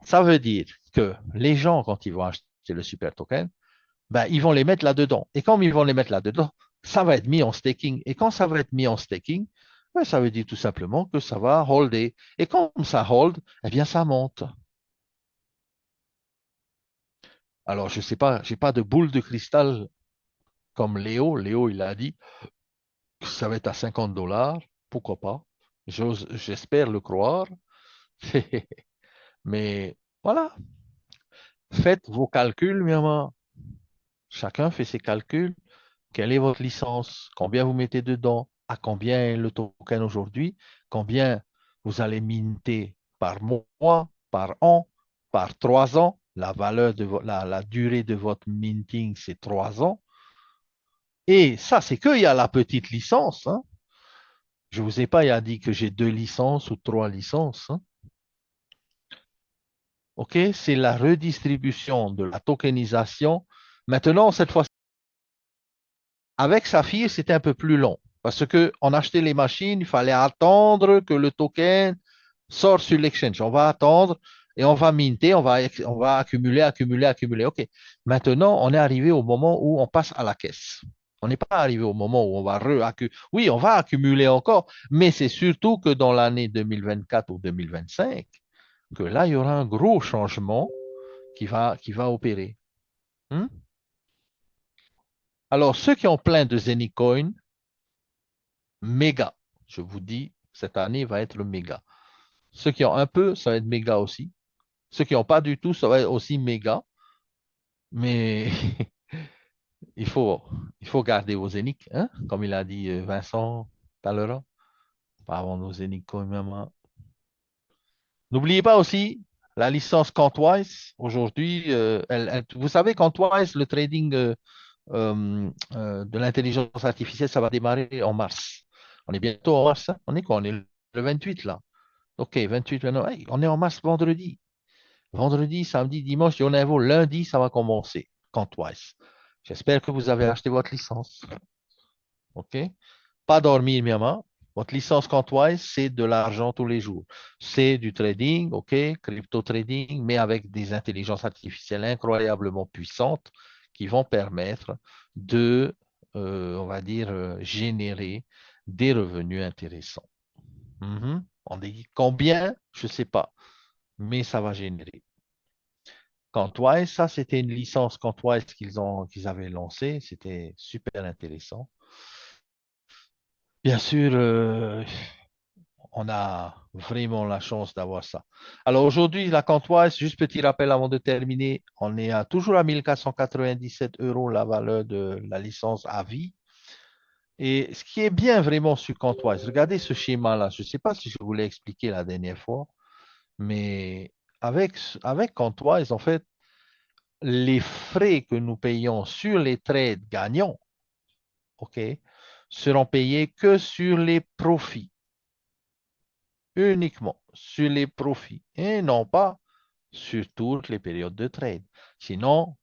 Ça veut dire que les gens, quand ils vont acheter le super token, ben, ils vont les mettre là-dedans. Et comme ils vont les mettre là-dedans, ça va être mis en staking. Et quand ça va être mis en staking, ben, ça veut dire tout simplement que ça va holder. Et comme ça hold, eh bien, ça monte. Alors, je ne sais pas, je n'ai pas de boule de cristal comme Léo. Léo, il a dit que ça va être à 50 dollars. Pourquoi pas? J'espère le croire. Mais voilà, faites vos calculs, Myanmar. Chacun fait ses calculs. Quelle est votre licence? Combien vous mettez dedans? À combien est le token aujourd'hui? Combien vous allez minter par mois, par an, par 3 ans? La valeur de la durée de votre minting, c'est 3 ans. Et ça, c'est qu'il y a la petite licence, hein. Je ne vous ai pas dit que j'ai 2 licences ou 3 licences, hein. OK? C'est la redistribution de la tokenisation. Maintenant, cette fois, avec Saphir, c'était un peu plus long parce qu'on achetait les machines, il fallait attendre que le token sorte sur l'exchange. On va attendre et on va minter, on va accumuler, accumuler, accumuler. OK. Maintenant, on est arrivé au moment où on passe à la caisse. On n'est pas arrivé au moment où on va re-accumuler. Oui, on va accumuler encore, mais c'est surtout que dans l'année 2024 ou 2025, que là, il y aura un gros changement qui va opérer. Hmm? Alors, ceux qui ont plein de Zenicoin, méga. Je vous dis, cette année va être méga. Ceux qui ont un peu, ça va être méga aussi. Ceux qui n'ont pas du tout, ça va être aussi méga. Mais il faut, il faut garder vos zéniths, hein, comme il a dit Vincent tout à l'heure. Pas avoir nos zéniths quand même, hein. N'oubliez pas aussi la licence Quantwise. Aujourd'hui, vous savez, Quantwise, le trading de l'intelligence artificielle, ça va démarrer en mars. On est bientôt en mars, hein. On est quoi? On est le 28 là. OK, 28, 29. Hey, on est en mars vendredi. Vendredi, samedi, dimanche, il y en a un vol. Lundi, ça va commencer. Quantwise. J'espère que vous avez acheté votre licence. OK? Pas dormir, Myanmar. Votre licence Quantwise, c'est de l'argent tous les jours. C'est du trading, OK? Crypto trading, mais avec des intelligences artificielles incroyablement puissantes qui vont permettre de, on va dire, générer des revenus intéressants. On dit combien? Je ne sais pas, mais ça va générer. Quantwise, ça, c'était une licence Quantwise qu'ils avaient lancée. C'était super intéressant. Bien sûr, on a vraiment la chance d'avoir ça. Alors aujourd'hui, la Quantwise, juste petit rappel avant de terminer, on est toujours à 1497 euros la valeur de la licence à vie. Et ce qui est bien vraiment sur Quantwise, regardez ce schéma-là. Je ne sais pas si je vous l'ai expliqué la dernière fois, mais avec Quantwise, en fait, les frais que nous payons sur les trades gagnants, OK, seront payés que sur les profits, uniquement sur les profits, et non pas sur toutes les périodes de trade. Sinon,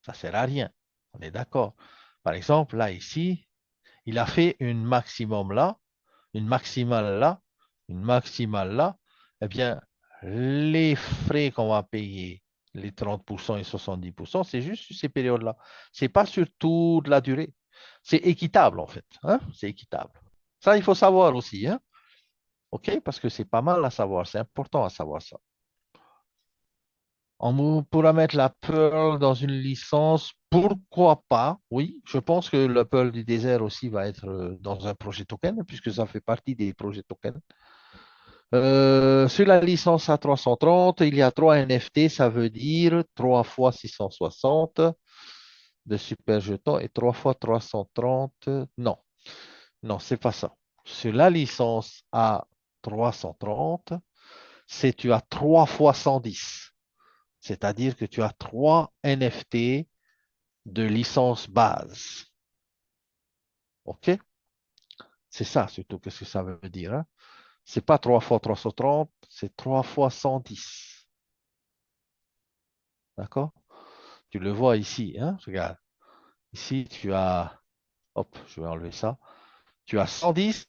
ça ne sert à rien. On est d'accord. Par exemple, là, ici, il a fait une maximum là, une maximale là, une maximale là. Eh bien, les frais qu'on va payer Les 30% et 70%, c'est juste sur ces périodes-là. C'est pas sur toute la durée. C'est équitable, en fait, hein. C'est équitable. Ça, il faut savoir aussi, hein. OK? Parce que c'est pas mal à savoir. C'est important à savoir ça. On pourra mettre la Pearl dans une licence. Pourquoi pas? Oui, je pense que la Pearl du désert aussi va être dans un projet token, puisque ça fait partie des projets tokens. Sur la licence A330, il y a 3 NFT, ça veut dire 3 fois 660 de super jetons et 3 fois 330. Non, non, c'est pas ça. Sur la licence A330, c'est tu as 3 fois 110. C'est-à-dire que tu as 3 NFT de licence base. OK? C'est ça surtout, qu'est-ce que ça veut dire, hein? C'est pas 3 fois 330, c'est 3 fois 110. D'accord? Tu le vois ici, hein? Regarde. Ici, tu as, hop, je vais enlever ça. Tu as 110,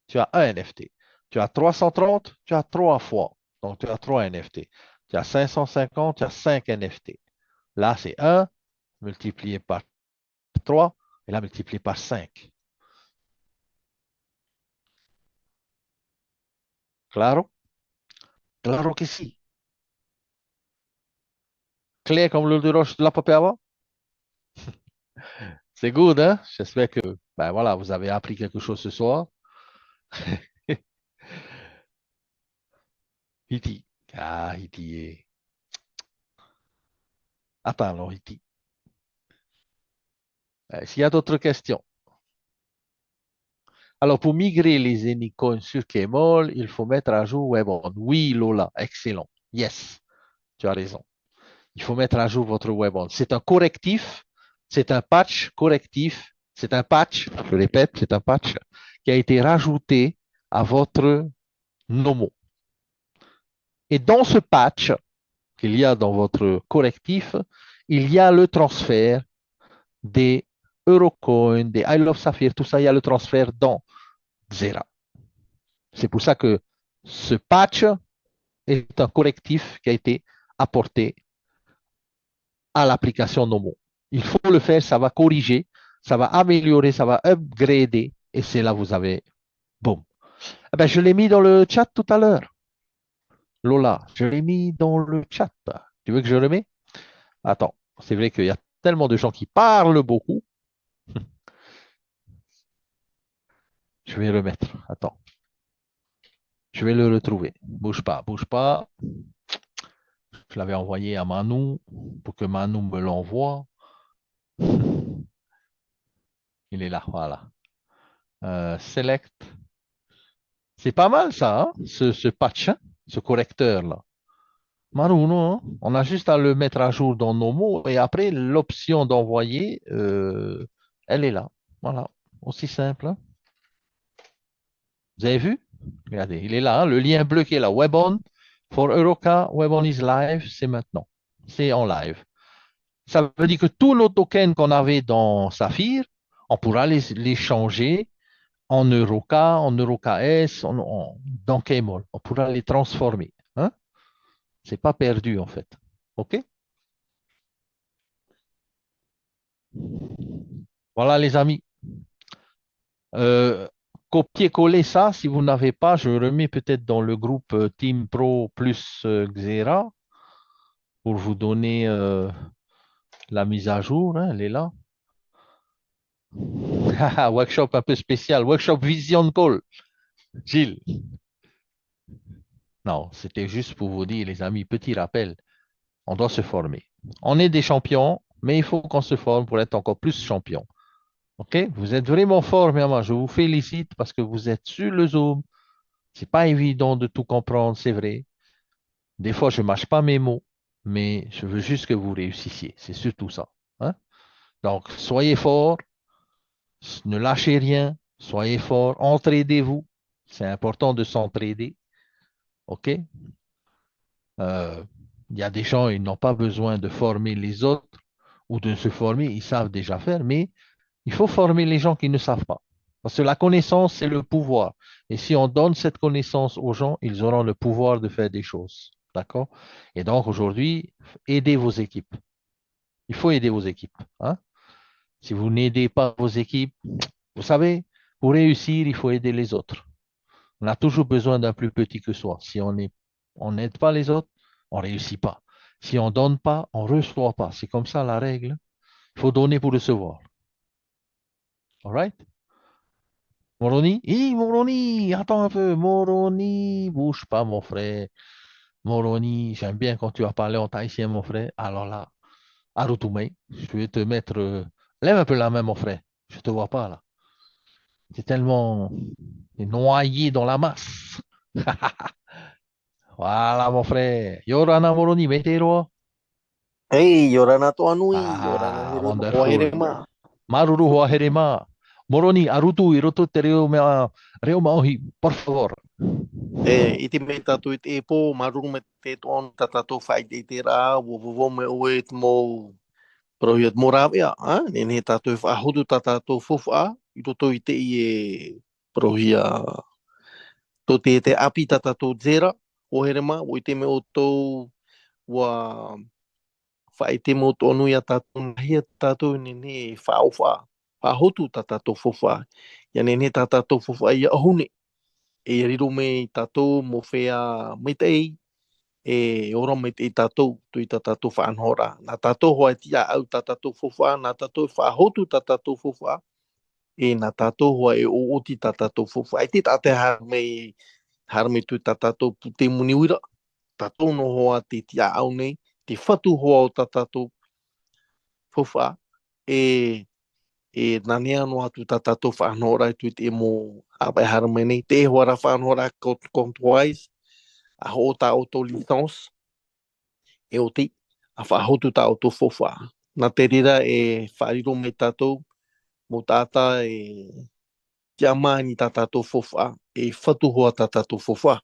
tu as un NFT. Tu as 330, tu as 3 fois. Donc, tu as 3 NFT. Tu as 550, tu as 5 NFT. Là, c'est un multiplié par 3 et là, multiplié par 5. Claro? Claro que sí. Clair comme l'eau de roche de la Papaya. C'est good, hein? J'espère que, ben voilà, vous avez appris quelque chose ce soir. Hiti. Ah, Hiti. Attends, non, Hiti. S'il y a d'autres questions. Alors, pour migrer les Anycoins sur Kmall, il faut mettre à jour Webon. Oui, Lola, excellent. Yes, tu as raison. Il faut mettre à jour votre Webon. C'est un correctif, c'est un patch correctif, c'est un patch, je répète, c'est un patch qui a été rajouté à votre Nomo. Et dans ce patch qu'il y a dans votre correctif, il y a le transfert des Eurocoins, des I Love Sapphire, tout ça, il y a le transfert dans Xera. C'est pour ça que ce patch est un correctif qui a été apporté à l'application Nomo. Il faut le faire, ça va corriger, ça va améliorer, ça va upgrader, et c'est là vous avez, boum. Eh ben, je l'ai mis dans le chat tout à l'heure. Lola, je l'ai mis dans le chat. Tu veux que je le mette? Attends, c'est vrai qu'il y a tellement de gens qui parlent beaucoup. Je vais le mettre. Attends, je vais le retrouver. Bouge pas, bouge pas. Je l'avais envoyé à Manou pour que Manou me l'envoie. Il est là, voilà. Select. C'est pas mal ça, hein, ce patch, hein, ce correcteur-là. Manou, non, hein, on a juste à le mettre à jour dans nos mots et après l'option d'envoyer, elle est là. Voilà, aussi simple, hein. Vous avez vu? Regardez, il est là, hein, le lien bleu qui est là. Webon for Euroca, Webon is live, c'est maintenant. C'est en live. Ça veut dire que tous nos tokens qu'on avait dans Saphir, on pourra les changer en Euroca, en EuroKS, dans Kmall. On pourra les transformer, hein? C'est pas perdu en fait. OK? Voilà les amis. Euh, Copier-coller ça, si vous n'avez pas, je remets peut-être dans le groupe Team Pro plus Xera pour vous donner la mise à jour, hein, elle est là. Workshop un peu spécial, workshop Vision Call. Gilles. Non, c'était juste pour vous dire, les amis, petit rappel, on doit se former. On est des champions, mais il faut qu'on se forme pour être encore plus champion. OK? Vous êtes vraiment fort, maman. Je vous félicite parce que vous êtes sur le Zoom. C'est pas évident de tout comprendre, c'est vrai. Des fois, je mâche pas mes mots, mais je veux juste que vous réussissiez. C'est surtout ça, hein? Donc, soyez forts, ne lâchez rien, soyez forts, entraidez-vous. C'est important de s'entraider. OK? Euh, Il y a des gens, ils n'ont pas besoin de former les autres ou de se former, ils savent déjà faire, mais il faut former les gens qui ne savent pas. Parce que la connaissance, c'est le pouvoir. Et si on donne cette connaissance aux gens, ils auront le pouvoir de faire des choses. D'accord? Et donc, aujourd'hui, aidez vos équipes. Il faut aider vos équipes, hein. Si vous n'aidez pas vos équipes, vous savez, pour réussir, il faut aider les autres. On a toujours besoin d'un plus petit que soi. Si on n'aide pas les autres, on ne réussit pas. Si on ne donne pas, on ne reçoit pas. C'est comme ça la règle. Il faut donner pour recevoir. All right? Moroni? Moroni, attends un peu. Moroni, bouge pas, mon frère. Moroni, j'aime bien quand tu as parlé en tahitien, mon frère. Alors là, Arutume, je vais te mettre. Lève un peu la main, mon frère. Je ne te vois pas là. C'est tellement noyé dans la masse. Voilà, mon frère. Yorana Moroni, mettez-le. Hey, Yorana to anui, Yorana Ah, Hirema, wonderful. Waherema. Maruru hoa herema. Moroni, arutu, irotu te reo maohi, por favor. Iti me tatu it po, marung me te on tatato fight iti ra, wo me uet mo proyet moravia, nene tatu fa hudu tatato fufa, ito to ite ie prohia to te api tatato zera, Waherema, wo ite me o to wa fa ite mo to onu ya tatu hia tatu nene fa ufa, fa hudu tatato fufa, ya nene tatato fufa ia hune. E riro me tatou mo whea mitei, e ora me te tatou, tui ta tatou whaanhora. Nā tatou hoa tia au ta tatou whawha, nā tatou whahotu ta tatou whawha, e nā tatou hoa e o oti ta tatou whawha. E te tate har me tui ta tatou pute muniwira, tatou no hoa te tia au nei, te whatu hoa o ta tatou whawha, e e nanea no atu ta tatou whaanhora, tui te mo apai har me nei, te hoa ra whaanhora kontuais, a ho ta auto licence e o te a whahotu ta auto fofa. Nā te rira e whariro me tātou mo tāta e kia maani tā tātou fofa e whatuhoa tā tātou fofa.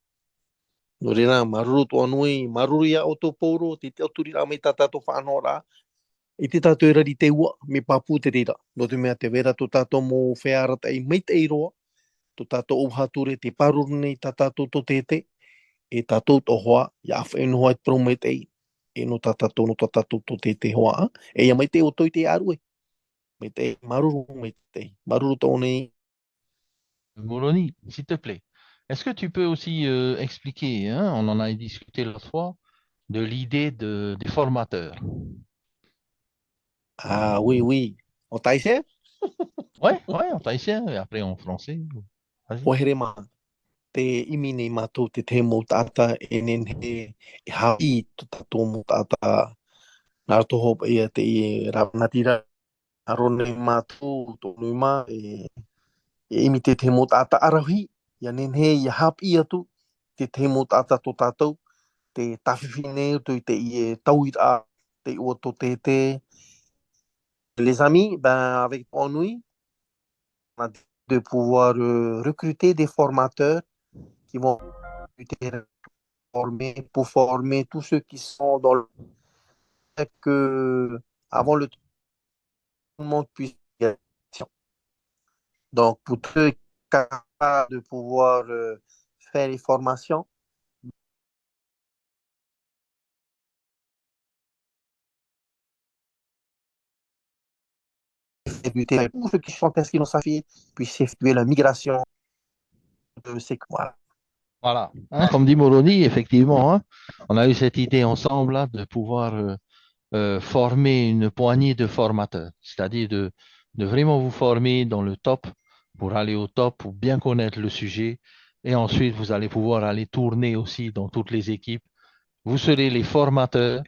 No rira maruru to anui, maruru ia o tō pōro, te te auturira me tā tātou whanora, i te tātou e rari te ua, me papu te rira. No te mea te vera tō tātou mo whearata i meit e roa, tō tātou uhature te paruru nei tā tātou tō tete, e tātou to hoa, ia whainu hoa e prometei, e no tātou no tātou to te hoa, e ia mai te o toi te arue, me te maruru, me te maruru tō nei. Moroni, s'il te plaît. Est-ce que tu peux aussi expliquer, hein, on en a discuté l'autre fois, de l'idée des formateurs? Ah, oui, oui. O taise, Ouais, ouais, en tahitien et après en français. Vas-y. o here mā, te imi nei mātou te mō tāta, e nen he, e hawi tō tātou mō tāta, nā rato hopa ia te i rawanatira, aro nei mātou, tō nui mā, e imi te mō tāta arahi, ia nen he, ia hapi atu, te mō tāta tō tātou, te tawhiwhi nei tu i te i e tauira te ua tō te. Les amis, ben, avec Ennui, on a de pouvoir recruter des formateurs qui vont former pour former tous ceux qui sont dans le fait que avant le tout le monde puisse y aller. Donc, pour tous ceux capables de pouvoir faire les formations, débuter, tous ceux qui sont inscrits dans sa fille puissent effectuer la migration de ces. Voilà. Voilà. Hein, comme dit Moroni, effectivement, hein, on a eu cette idée ensemble là, de pouvoir former une poignée de formateurs, c'est-à-dire de vraiment vous former dans le top pour aller au top, pour bien connaître le sujet. Et ensuite, vous allez pouvoir aller tourner aussi dans toutes les équipes. Vous serez les formateurs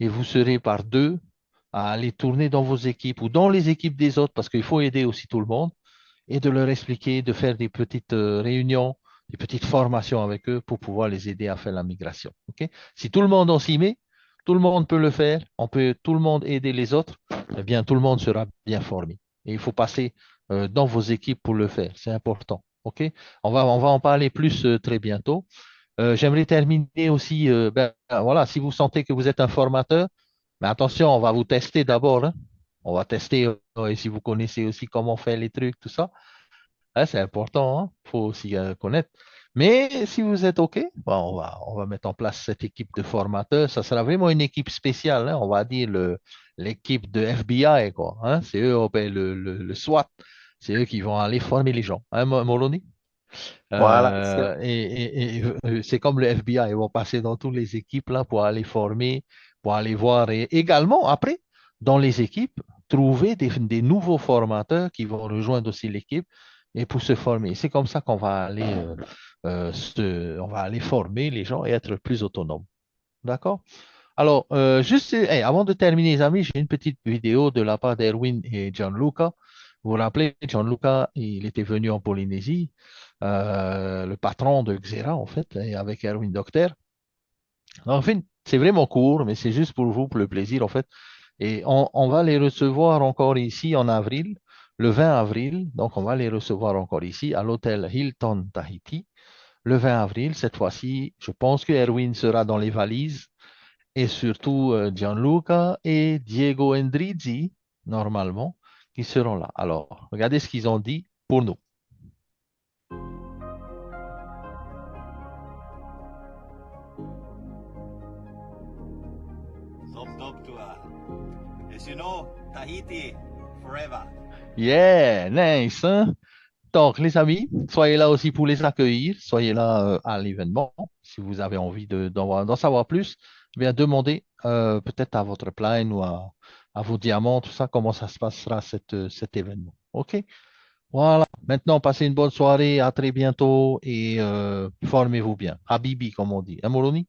et vous serez par deux à aller tourner dans vos équipes ou dans les équipes des autres, parce qu'il faut aider aussi tout le monde, et de leur expliquer, de faire des petites réunions, des petites formations avec eux pour pouvoir les aider à faire la migration. Ok. Si tout le monde en s'y met, tout le monde peut le faire, on peut tout le monde aider les autres, eh bien tout le monde sera bien formé. Et il faut passer dans vos équipes pour le faire, c'est important. Ok. On va en parler plus très bientôt. J'aimerais terminer aussi, voilà, si vous sentez que vous êtes un formateur, mais attention, on va vous tester d'abord, hein. On va tester et si vous connaissez aussi comment faire les trucs, tout ça. Hein, c'est important, il faut aussi connaître. Mais si vous êtes OK, bon, on va mettre en place cette équipe de formateurs. Ça sera vraiment une équipe spéciale, hein. On va dire l'équipe de FBI, quoi, hein. C'est eux, ben, le SWAT. C'est eux qui vont aller former les gens, hein, Moloni? Voilà, c'est C'est comme le FBI, ils vont passer dans toutes les équipes là pour aller former, pour aller voir. Et également, après, dans les équipes, trouver des nouveaux formateurs qui vont rejoindre aussi l'équipe et pour se former. C'est comme ça qu'on va aller, on va aller former les gens et être plus autonomes. D'accord? Alors, juste avant de terminer, les amis, j'ai une petite vidéo de la part d'Erwin et Gianluca. Vous vous rappelez, Gianluca, il était venu en Polynésie, le patron de Xera, en fait, et avec Erwin Docter. En fait, c'est vraiment court, mais c'est juste pour vous, pour le plaisir, en fait. Et on va les recevoir encore ici en avril, le 20 avril. Donc, on va les recevoir encore ici à l'hôtel Hilton Tahiti, le 20 avril. Cette fois-ci, je pense que Erwin sera dans les valises et surtout Gianluca et Diego Endrizzi, normalement, qui seront là. Alors, regardez ce qu'ils ont dit pour nous. Top dog tour. As you know, Tahiti forever. Yeah, nice, hein? Donc, les amis, soyez là aussi pour les accueillir. Soyez là à l'événement. Si vous avez envie d'en savoir plus, eh bien demandez peut-être à votre plane ou à vos diamants, tout ça, comment ça se passera cet événement. OK? Voilà. Maintenant, passez une bonne soirée. À très bientôt et formez-vous bien. Habibi, comme on dit. Hein, Moroni?